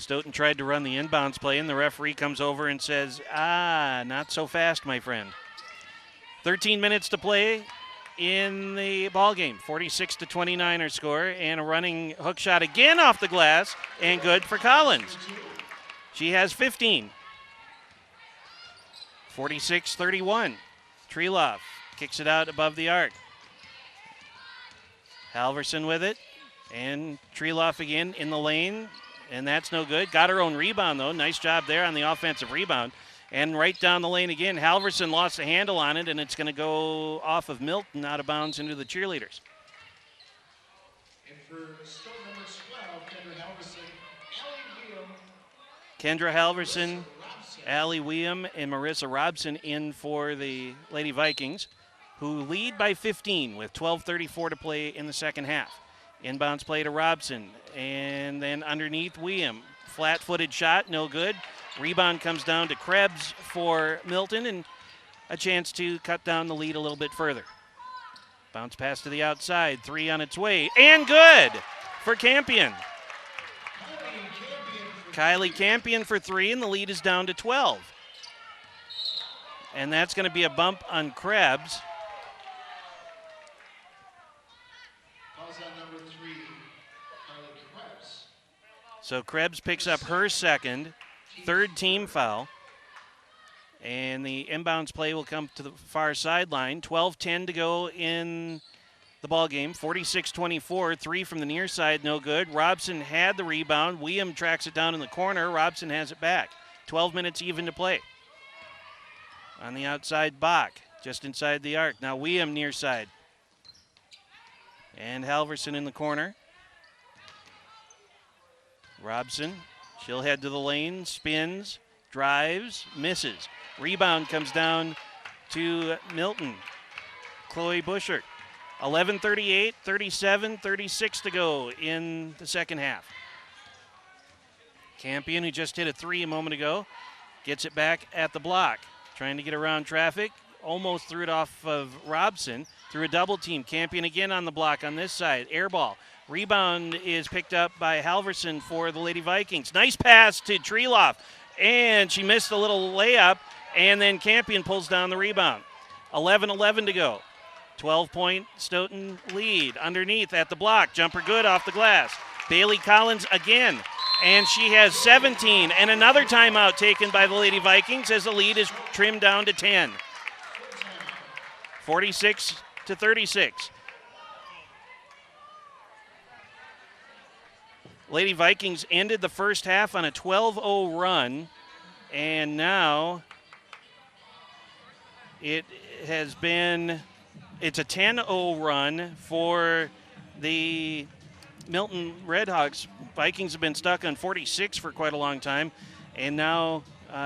Stoughton tried to run the inbounds play, and the referee comes over and says, not so fast, my friend. 13 minutes to play in the ball game. 46-29 our score, and a running hook shot again off the glass, and good for Collins. She has 15. 46-31. Treeloff kicks it out above the arc. Halverson with it, and Treeloff again in the lane. And that's no good. Got her own rebound, though. Nice job there on the offensive rebound. And right down the lane again, Halverson lost a handle on it, and it's going to go off of Milton, out of bounds into the cheerleaders. And for start number 12, Kendra Halverson, Allie Weeum, and Marissa Robson in for the Lady Vikings. who lead by 15 with 12:34 to play in the second half. Inbounds play to Robson, and then underneath William. Flat-footed shot, no good. Rebound comes down to Krebs for Milton, and a chance to cut down the lead a little bit further. Bounce pass to the outside, 3 on its way, and good for Campion. Kylie Campion for 3, and the lead is down to 12. And that's going to be a bump on Krebs. So Krebs picks up her second, third team foul. And the inbounds play will come to the far sideline. 12:10 to go in the ball game. 46-24, 3 from the near side, no good. Robson had the rebound. William tracks it down in the corner. Robson has it back. 12 minutes even to play. On the outside, Bach, just inside the arc. Now William near side. And Halverson in the corner. Robson, she'll head to the lane, spins, drives, misses. Rebound comes down to Milton. Chloe Bushert. 11:38, 37, 36 to go in the second half. Campion, who just hit a 3 a moment ago, gets it back at the block. Trying to get around traffic. Almost threw it off of Robson. Through a double team. Campion again on the block on this side. Air ball. Rebound is picked up by Halverson for the Lady Vikings. Nice pass to Treloff. And she missed a little layup. And then Campion pulls down the rebound. 11:11 to go. 12-point Stoughton lead. Underneath at the block. Jumper good off the glass. Bailey Collins again. And she has 17. And another timeout taken by the Lady Vikings as the lead is trimmed down to 10. 46-36. Lady Vikings ended the first half on a 12-0 run. And now it's a 10-0 run for the Milton Redhawks. Vikings have been stuck on 46 for quite a long time. And now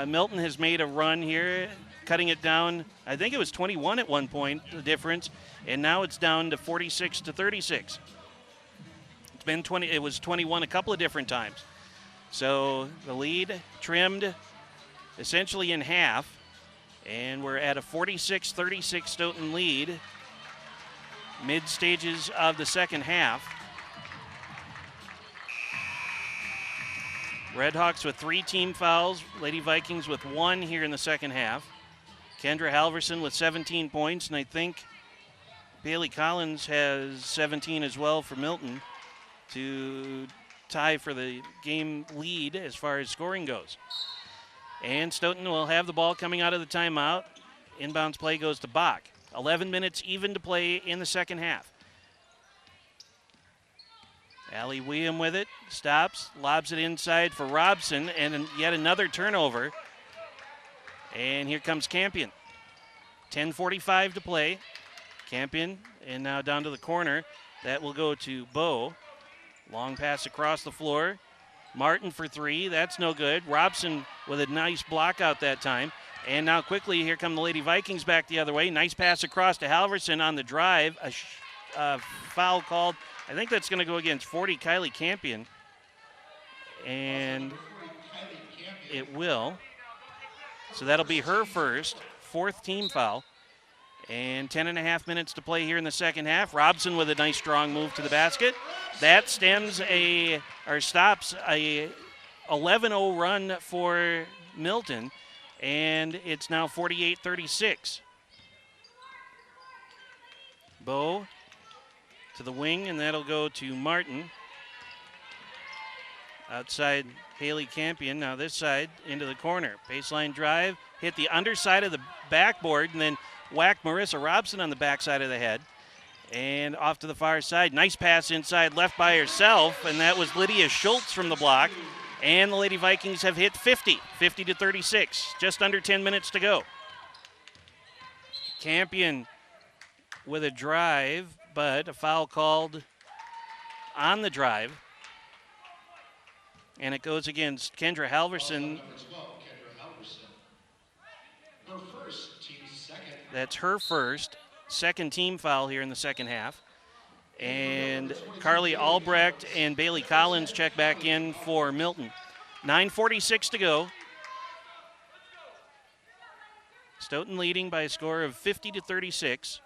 Milton has made a run here, cutting it down. I think it was 21 at one point, the difference. And now it's down to 46-36. It's been 20, it was 21 a couple of different times. So the lead trimmed essentially in half. And we're at a 46-36 Stoughton lead. Mid stages of the second half. Redhawks with 3 team fouls. Lady Vikings with 1 here in the second half. Kendra Halverson with 17 points, and I think Bailey Collins has 17 as well for Milton to tie for the game lead as far as scoring goes. And Stoughton will have the ball coming out of the timeout. Inbounds play goes to Bach. 11 minutes even to play in the second half. Allie William with it, stops, lobs it inside for Robson, and yet another turnover. And here comes Campion. 10:45 to play. Campion, and now down to the corner. That will go to Bowe. Long pass across the floor. Martin for 3, that's no good. Robson with a nice block out that time. And now quickly, here come the Lady Vikings back the other way. Nice pass across to Halverson on the drive. A foul called. I think that's going to go against 40 Kylie Campion. And it will. So that'll be her first, 4th team foul. And 10.5 minutes to play here in the second half. Robson with a nice strong move to the basket. That stops a 11-0 run for Milton. And it's now 48-36. Bowe to the wing, and that'll go to Martin. Outside Haley Campion. Now this side into the corner. Baseline drive. Hit the underside of the backboard and then whacked Marissa Robson on the backside of the head. And off to the far side. Nice pass inside, left by herself. And that was Lydia Schultz from the block. And the Lady Vikings have hit 50-36. Just under 10 minutes to go. Campion with a drive, but a foul called on the drive. And it goes against Kendra Halverson. That's her first, second team foul here in the second half. And Carly Albrecht and Bailey Collins check back in for Milton. 9:46 to go. Stoughton leading by a score of 50-36.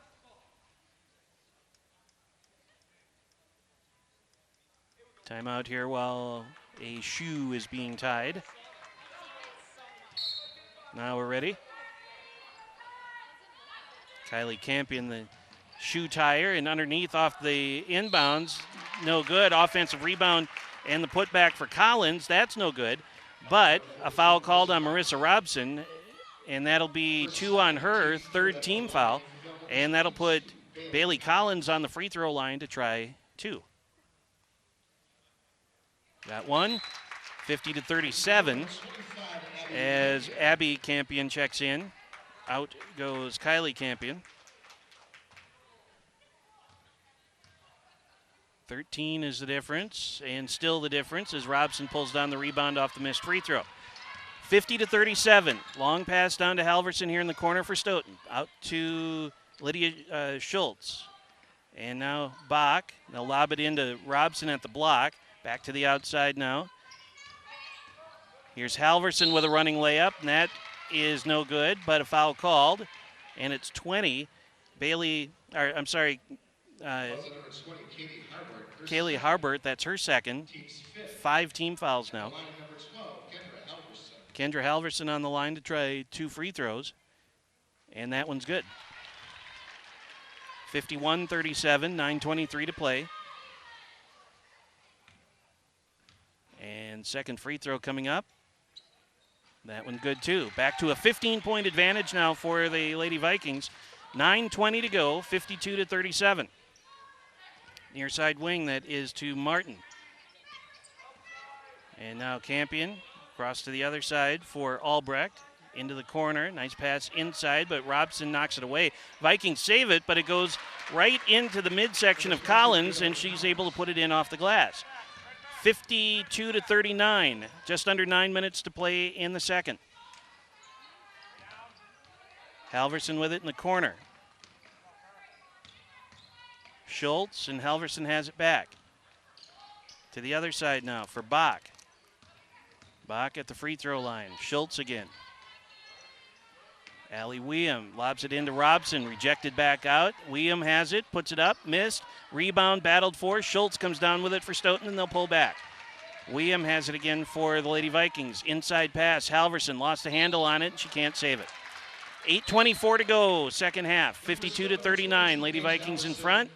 Timeout here while a shoe is being tied. Now we're ready. Kylie Campion, the shoe tire, and underneath off the inbounds, no good. Offensive rebound and the putback for Collins, that's no good. But a foul called on Marissa Robson, and that'll be 2 on her, third team foul. And that'll put Bailey Collins on the free throw line to try 2. Got one, 50-37, as Abby Campion checks in. Out goes Kylie Campion. 13 is the difference, and still the difference as Robson pulls down the rebound off the missed free throw. 50-37. Long pass down to Halverson here in the corner for Stoughton. Out to Lydia Schultz. And now Bach. They'll lob it into Robson at the block. Back to the outside now. Here's Halverson with a running layup, and that is no good, but a foul called. And it's 20. Kaylee Harbert, that's her second. 5 team fouls now. Kendra Halverson on the line to try 2 free throws, and that one's good. 51-37, 9:23 to play. And second free throw coming up. That one good too. Back to a 15-point advantage now for the Lady Vikings. 9:20 to go, 52-37. Near side wing, that is to Martin. And now Campion across to the other side for Albrecht. Into the corner, nice pass inside, but Robson knocks it away. Vikings save it, but it goes right into the midsection of Collins, and she's able to put it in off the glass. 52-39, just under 9 minutes to play in the second. Halverson with it in the corner. Schultz, and Halverson has it back. To the other side now for Bach. Bach at the free throw line. Schultz again. Allie Weeum lobs it into Robson, rejected back out. Weeum has it, puts it up, missed. Rebound battled for. Schultz comes down with it for Stoughton, and they'll pull back. Weeum has it again for the Lady Vikings. Inside pass, Halverson lost a handle on it, and she can't save it. 8:24 to go, second half. 52-39, Lady Vikings in front.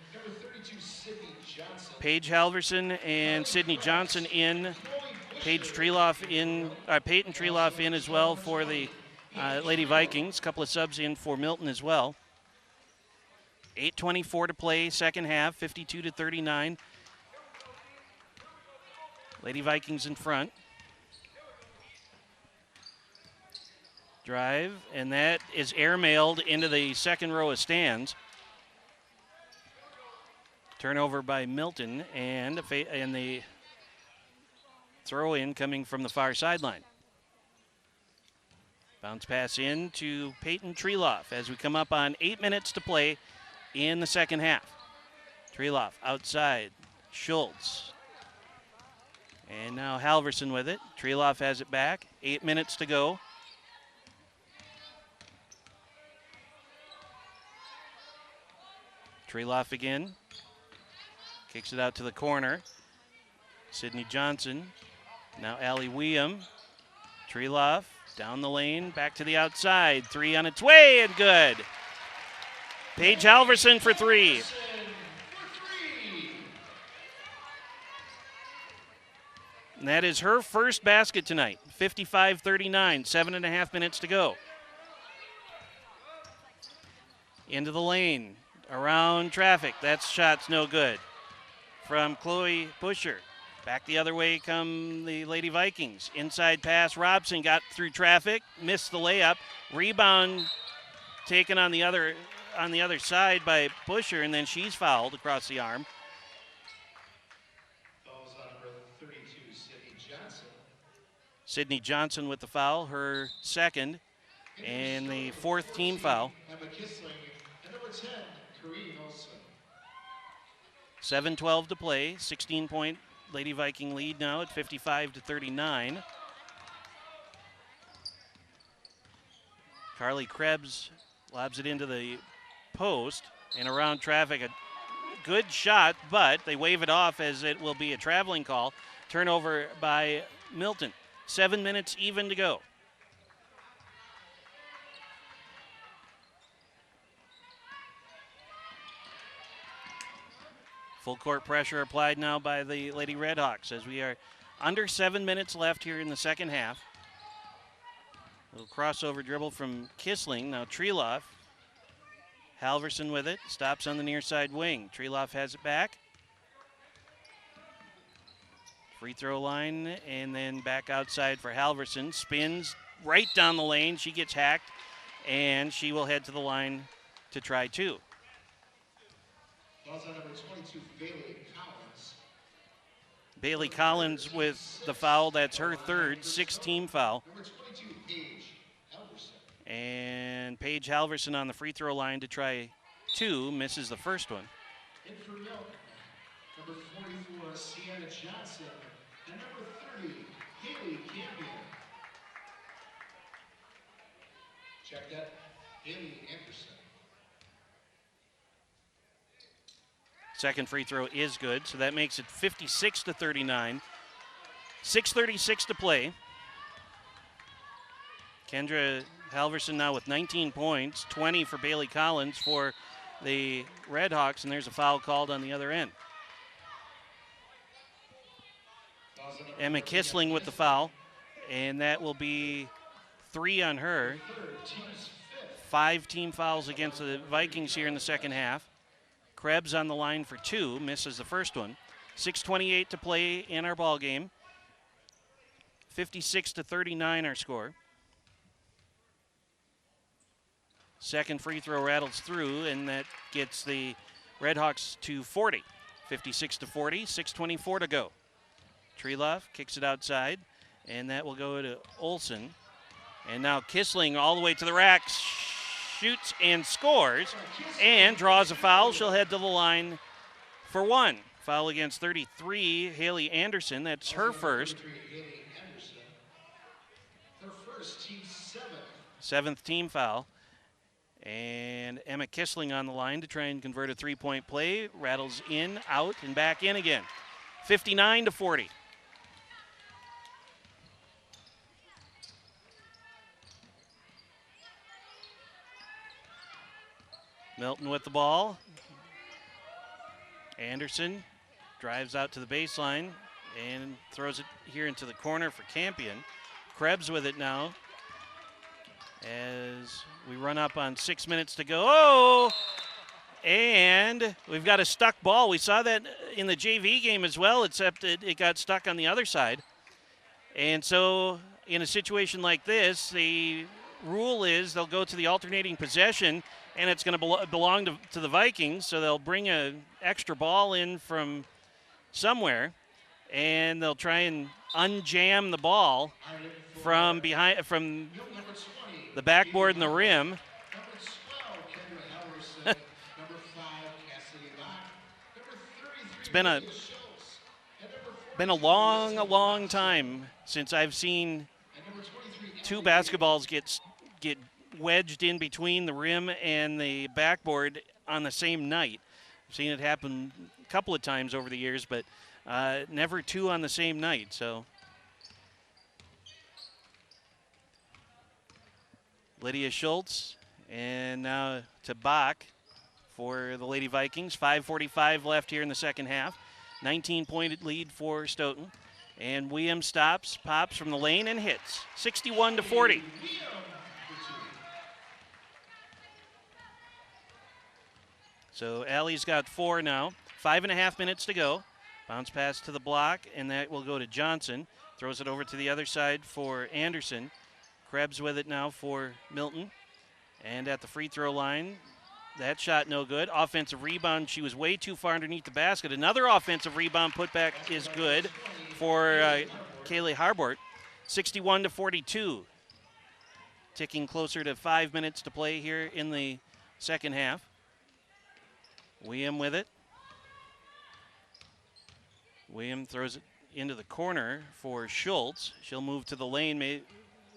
Paige Halverson and Sydney Johnson in. Peyton Treloff in as well for the Lady Vikings. A couple of subs in for Milton as well. 8:24 to play, second half, 52-39. Lady Vikings in front. Drive, and that is airmailed into the second row of stands. Turnover by Milton, and the throw in coming from the far sideline. Bounce pass in to Peyton Treloff as we come up on 8 minutes to play in the second half. Treloff outside, Schultz. And now Halverson with it. Treloff has it back, 8 minutes to go. Treloff again. Kicks it out to the corner. Sydney Johnson. Now Allie Weeum. Treloff down the lane, back to the outside. 3 on its way, and good. Paige Halverson for 3. And that is her first basket tonight. 55-39, 7.5 minutes to go. Into the lane, around traffic. That shot's no good. From Chloe Busher. Back the other way come the Lady Vikings. Inside pass, Robson got through traffic, missed the layup. Rebound taken on the other side by Busher, and then she's fouled across the arm. Fouls on number 32, Sydney Johnson. Sydney Johnson with the foul, her second, and the fourth team foul. Emma Kissling, and number 10, Kareem Olsen. 7:12 to play. 16-point Lady Viking lead now at 55-39. Carly Krebs lobs it into the post and around traffic. A good shot, but they wave it off as it will be a traveling call. Turnover by Milton. 7 minutes even to go. Full court pressure applied now by the Lady Redhawks as we are under 7 minutes left here in the second half. Little crossover dribble from Kissling. Now Treloff. Halverson with it. Stops on the near side wing. Treloff has it back. Free throw line and then back outside for Halverson. Spins right down the lane. She gets hacked and she will head to the line to try two. Balls on number 22, Bailey Collins. Bailey Collins with the foul. That's her third, sixth team foul. Number 22, Paige Halverson. And Paige Halverson on the free throw line to try two. Misses the first one. In for Milton, number 44, Sienna Johnson. And number 30, Haley Campion. Check that, Haley Anderson. Second free throw is good, so that makes it 56-39. 6:36 to play. Kendra Halverson now with 19 points, 20 for Bailey Collins for the Redhawks, and there's a foul called on the other end. Emma Kissling with the foul, and that will be 3 on her. 5 team fouls against the Vikings here in the second half. Krebs on the line for 2, misses the first one. 6:28 to play in our ball game. 56-39 our score. Second free throw rattles through, and that gets the Redhawks to 40. 56-40, 6:24 to go. Treloff kicks it outside, and that will go to Olsen. And now Kissling all the way to the rack, shoots and scores, and draws a foul. She'll head to the line for 1. Foul against 33, Haley Anderson. That's her first. Her first, team 7th team foul. And Emma Kissling on the line to try and convert a three-point play. Rattles in, out, and back in again. 59-40. Milton with the ball. Anderson drives out to the baseline and throws it here into the corner for Campion. Krebs with it now as we run up on 6 minutes to go. Oh! And we've got a stuck ball. We saw that in the JV game as well, except it got stuck on the other side. And so in a situation like this, the rule is they'll go to the alternating possession, and it's going to belong to the Vikings, so they'll bring an extra ball in from somewhere, and they'll try and unjam the ball from behind, from the backboard and the rim. It's been a long time since I've seen 2 basketballs get wedged in between the rim and the backboard on the same night. I've seen it happen a couple of times over the years, but never 2 on the same night. So Lydia Schultz and now to Bach for the Lady Vikings. 5:45 left here in the second half. 19-point lead for Stoughton. And Williams stops, pops from the lane, and hits. 61-40. So Allie's got 4 now. 5.5 minutes to go. Bounce pass to the block, and that will go to Johnson. Throws it over to the other side for Anderson. Krebs with it now for Milton. And at the free throw line, that shot no good. Offensive rebound, she was way too far underneath the basket. Another offensive rebound putback is good for Kaylee Harbort. 61-42. Ticking closer to 5 minutes to play here in the second half. William with it. William throws it into the corner for Schultz. She'll move to the lane, may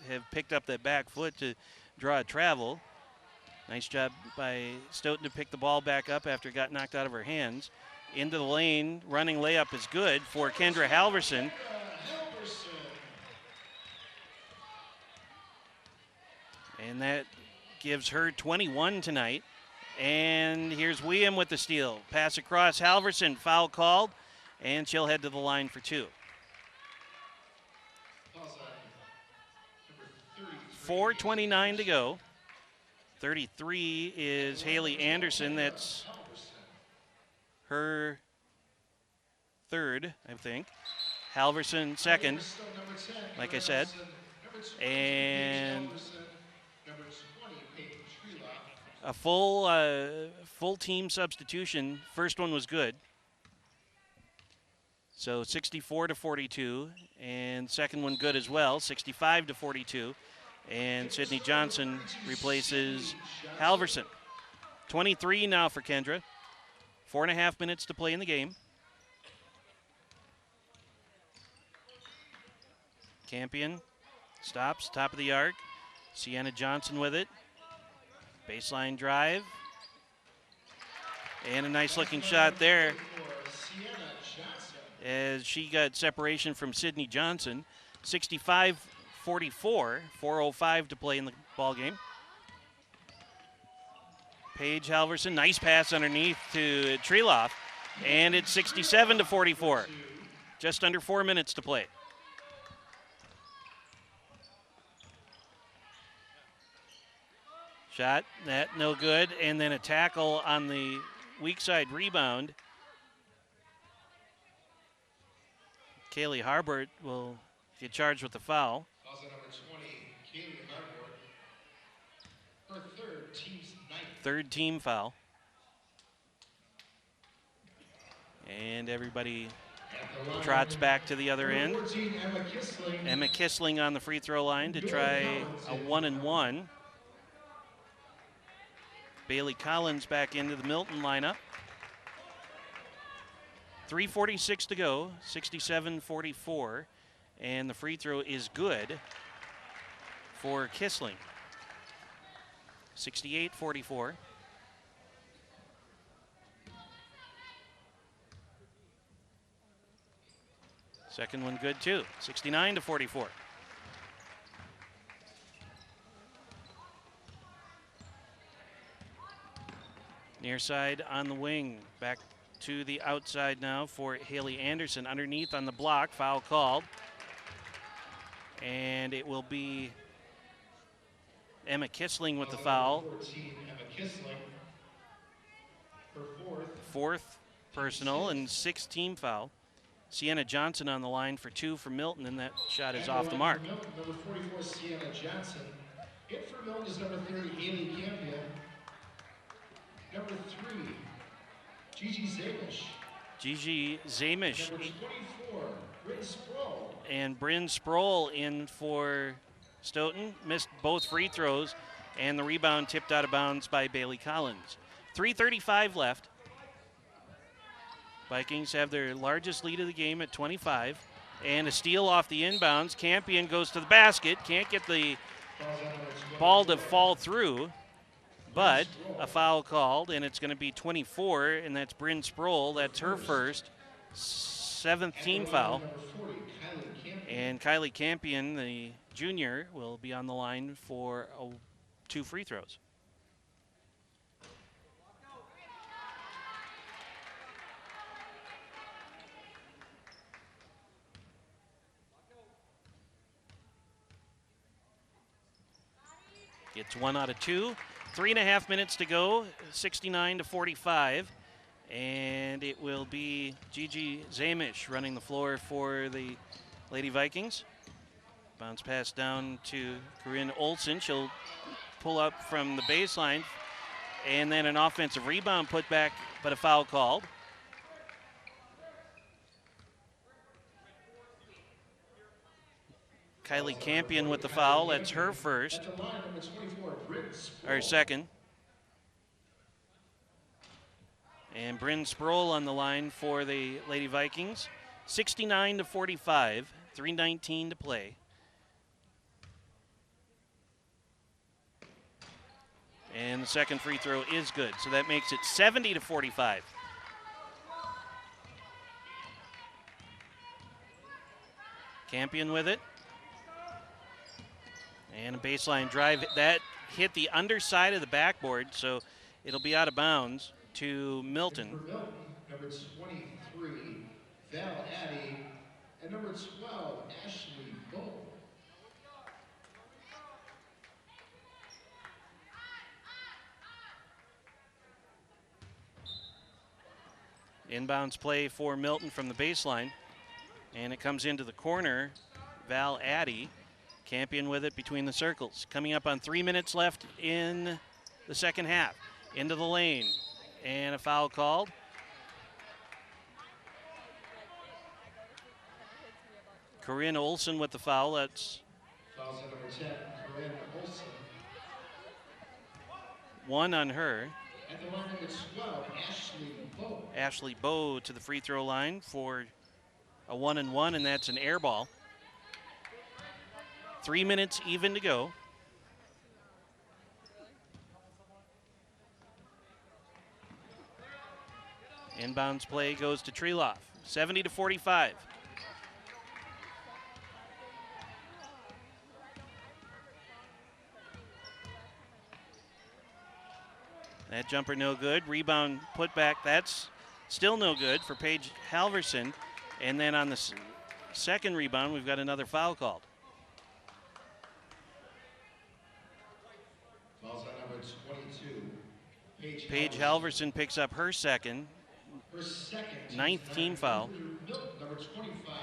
have picked up that back foot to draw a travel. Nice job by Stoughton to pick the ball back up after it got knocked out of her hands. Into the lane, running layup is good for Kendra Halverson. And that gives her 21 tonight. And here's William with the steal. Pass across Halverson, foul called, and she'll head to the line for two. 4:29 to go. 33 is Haley Anderson. That's her third, I think. Halverson second, like I said. And a full team substitution. First one was good. So 64-42, and second one good as well, 65-42. And Sydney Johnson replaces Halverson. 23 now for Kendra. 4.5 minutes to play in the game. Campion stops, top of the arc. Sienna Johnson with it. Baseline drive. And a nice looking shot there as she got separation from Sydney Johnson. 65-44, 4:05 to play in the ball game. Paige Halverson, nice pass underneath to Treloff, and it's 67-44. Just under 4 minutes to play. Shot, that no good, and then a tackle on the weak side rebound. Kaylee Harbert will get charged with the foul. Also number 20, Kaylee Harbert. Her third, team's ninth. Third team foul. And everybody trots back to the other end. 14, Emma Kissling. Emma Kissling on the free throw line to try a 1-and-1. Bailey Collins back into the Milton lineup. 3:46 to go, 67-44, and the free throw is good for Kissling. 68-44. Second one good too, 69-44. Near side on the wing, back to the outside now for Haley Anderson. Underneath on the block, foul called. And it will be Emma Kissling with the foul. 14, Emma Kissling. Her Fourth personal and sixth team foul. Sienna Johnson on the line for two for Milton, and that shot is off the mark. Milton, number 44, Sienna Johnson. In for Milton is number 30, Haley Campion. Number 3, Gigi Zamish. Gigi Zamish. Number 24, Bryn Sproul. And Bryn Sproul in for Stoughton. Missed both free throws, and the rebound tipped out of bounds by Bailey Collins. 3:35 left. Vikings have their largest lead of the game at 25. And a steal off the inbounds. Campion goes to the basket. Can't get the ball to fall through. But a foul called, and it's going to be 24, and that's Bryn Sproul. That's her first, seventh team foul. And Kylie Campion, the junior, will be on the line for two free throws. Gets 1 out of 2. 3.5 minutes to go, 69-45. And it will be Gigi Zamish running the floor for the Lady Vikings. Bounce pass down to Corinne Olsen. She'll pull up from the baseline. And then an offensive rebound put back, but a foul called. Kylie Campion with the foul. That's her first. Or second. And Bryn Sproul on the line for the Lady Vikings. 69-45, 3:19 to play. And the second free throw is good, so that makes it 70-45. Campion with it. And a baseline drive. That hit the underside of the backboard, so it'll be out of bounds to Milton. And for Milton, number 23, Val Addy, and number 12, Ashley Bowe. Inbounds play for Milton from the baseline. And it comes into the corner. Val Addy, Campion with it between the circles. Coming up on 3 minutes left in the second half. Into the lane. And a foul called. Corinne Olsen with the foul. That's Fouls on number 10, Corinne Olsen. one on her. At the line, number 12, Ashley Bowe. Ashley Bowe to the free throw line for a 1-and-1, and that's an air ball. 3 minutes even to go. Inbounds play goes to Treloff. 70-45. That jumper no good. Rebound put back. That's still no good for Paige Halverson. And then on the second rebound, we've got another foul called. Fouls on number 22, Paige Halverson picks up her second. Her second. Ninth team foul. Milton, number 25,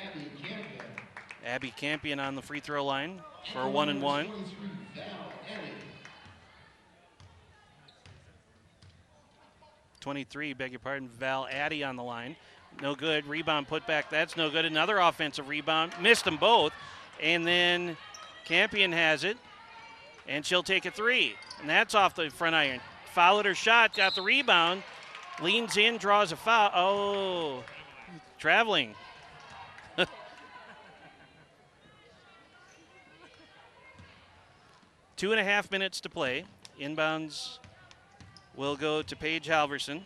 Abby Campion. Abby Campion on the free throw line for a At the line, 1-and-1. number 23, Val Addy. 23, beg your pardon, Val Addy on the line. No good. Rebound put back. That's no good. Another offensive rebound. Missed them both. And then Campion has it. And she'll take a three. And that's off the front iron. Fouled her shot. Got the rebound. Leans in. Draws a foul. Oh. Traveling. 2.5 minutes to play. Inbounds will go to Paige Halverson.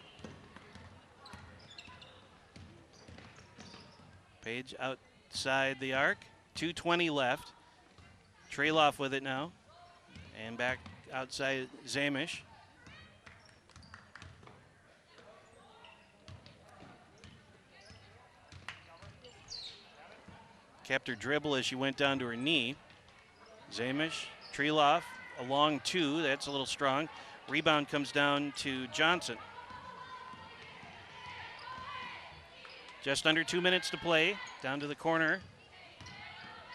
Paige outside the arc. 2:20 left. Treloff with it now. And back outside Zamish. Kept her dribble as she went down to her knee. Zamish, Treloff, a long two. That's a little strong. Rebound comes down to Johnson. Just under 2 minutes to play. Down to the corner.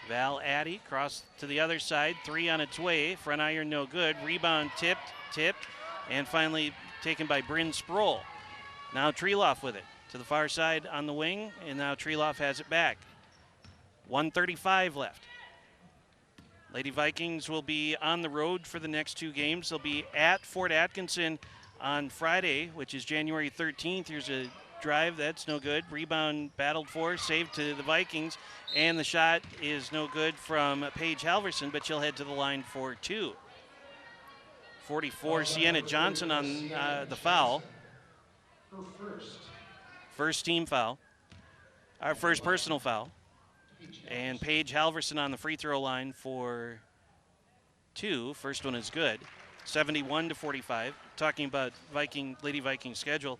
Val Addy cross to the other side. Three on its way. Front iron no good. Rebound tipped, and finally taken by Bryn Sproul. Now Treloff with it. To the far side on the wing, and now Treloff has it back. 1:35 left. Lady Vikings will be on the road for the next two games. They'll be at Fort Atkinson on Friday, which is January 13th. Here's a drive. That's no good. Rebound battled for, saved to the Vikings. And the shot is no good from Paige Halverson, but she'll head to the line for two. 44, Sienna Johnson on the foul. Her First team foul. Our first personal foul. And Paige Halverson on the free throw line for two. First one is good. 71-45. Talking about Lady Viking schedule.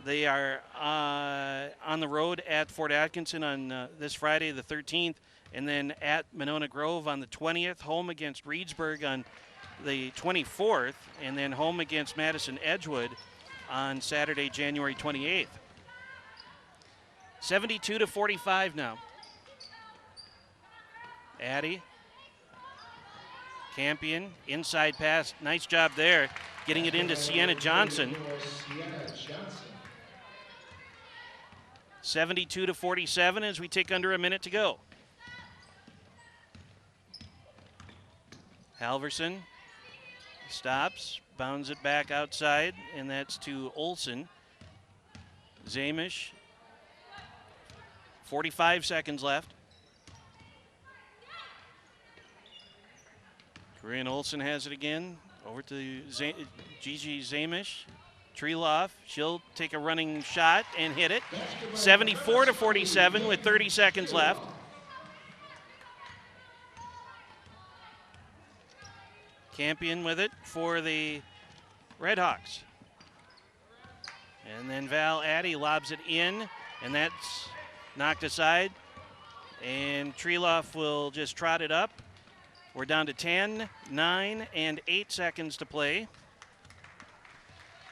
They are on the road at Fort Atkinson on this Friday, the 13th, and then at Monona Grove on the 20th, home against Reedsburg on the 24th, and then home against Madison Edgewood on Saturday, January 28th. 72-45 now. Addy, Campion, inside pass. Nice job there, getting it into Sienna Johnson. 72-47 as we take under a minute to go. Halverson stops, bounds it back outside, and that's to Olsen. Zamish. 45 seconds left. Corinne Olsen has it again. Over to Gigi Zamish. Treeloff, she'll take a running shot and hit it. 74-47 with 30 seconds left. Campion with it for the Redhawks. And then Val Addy lobs it in, and that's knocked aside. And Treeloff will just trot it up. We're down to 10, 9, and 8 seconds to play.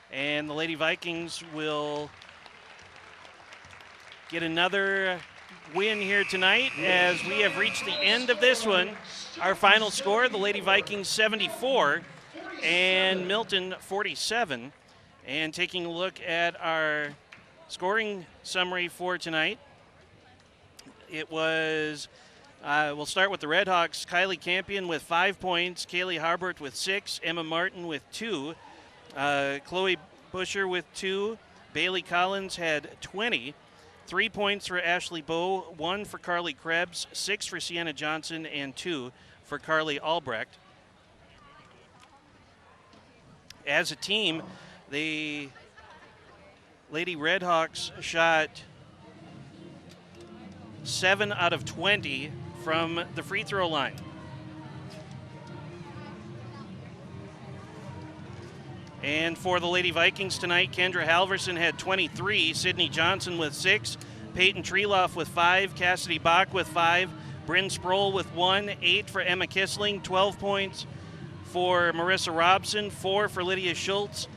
And the Lady Vikings will get another win here tonight as we have reached the end of this one. Our final score, the Lady Vikings 74 and Milton 47. And taking a look at our scoring summary for tonight, it was, we'll start with the Redhawks. Kylie Campion with 5 points, Kaylee Harbert with 6, Emma Martin with 2, Chloe Busher with 2, Bailey Collins had 20, 3 points for Ashley Bowe, 1 for Carly Krebs, 6 for Sienna Johnson, and 2 for Carly Albrecht. As a team, the Lady Redhawks shot 7 out of 20 from the free throw line. And for the Lady Vikings tonight, Kendra Halverson had 23, Sydney Johnson with 6, Peyton Treeloff with 5, Cassidy Bach with 5, Bryn Sproul with 1, 8 for Emma Kissling, 12 points for Marissa Robson, 4 for Lydia Schultz,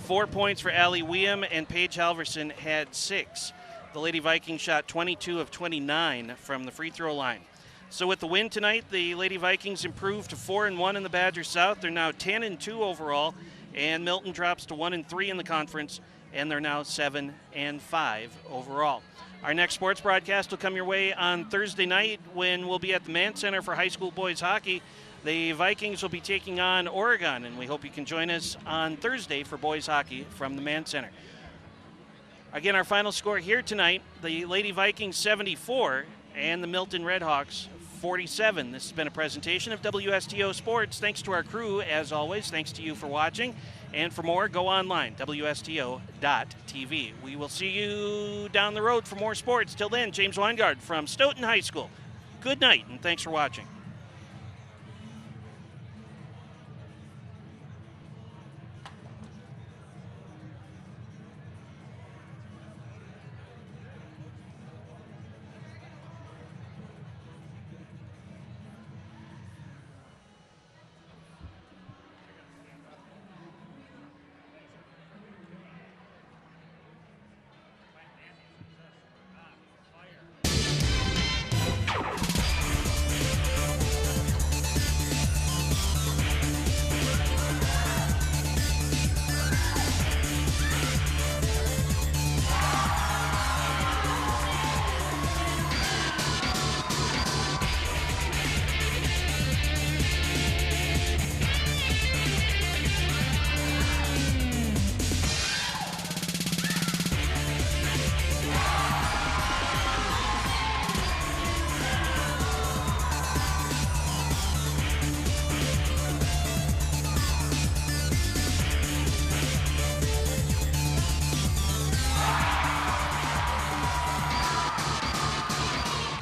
4 points for Allie Weeum, and Paige Halverson had 6. The Lady Vikings shot 22 of 29 from the free throw line. So with the win tonight, the Lady Vikings improved to 4-1 in the Badger South. They're now 10-2 overall, and Milton drops to 1-3 in the conference, and they're now 7-5 overall. Our next sports broadcast will come your way on Thursday night when we'll be at the Mann Center for high school boys hockey. The Vikings will be taking on Oregon, and we hope you can join us on Thursday for boys hockey from the Mann Center. Again, our final score here tonight, the Lady Vikings 74 and the Milton Redhawks 47. This has been a presentation of WSTO Sports. Thanks to our crew, as always. Thanks to you for watching. And for more, go online, WSTO.tv. We will see you down the road for more sports. Till then, James Weingard from Stoughton High School. Good night, and thanks for watching.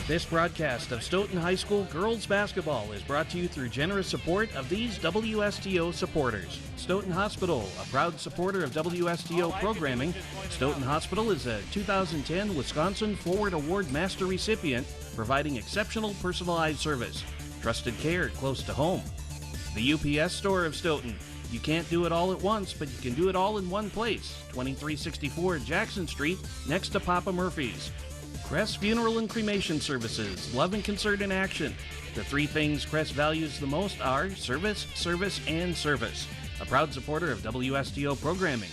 This broadcast of Stoughton High School girls basketball is brought to you through generous support of these WSTO supporters. Stoughton Hospital, a proud supporter of WSTO programming. Stoughton Hospital is a 2010 Wisconsin Forward Award Master recipient, providing exceptional personalized service. Trusted care close to home. The UPS Store of Stoughton. You can't do it all at once, but you can do it all in one place. 2364 Jackson Street, next to Papa Murphy's. Crest Funeral and Cremation Services, love and concern in action. The three things Crest values the most are service, service, and service. A proud supporter of WSTO programming.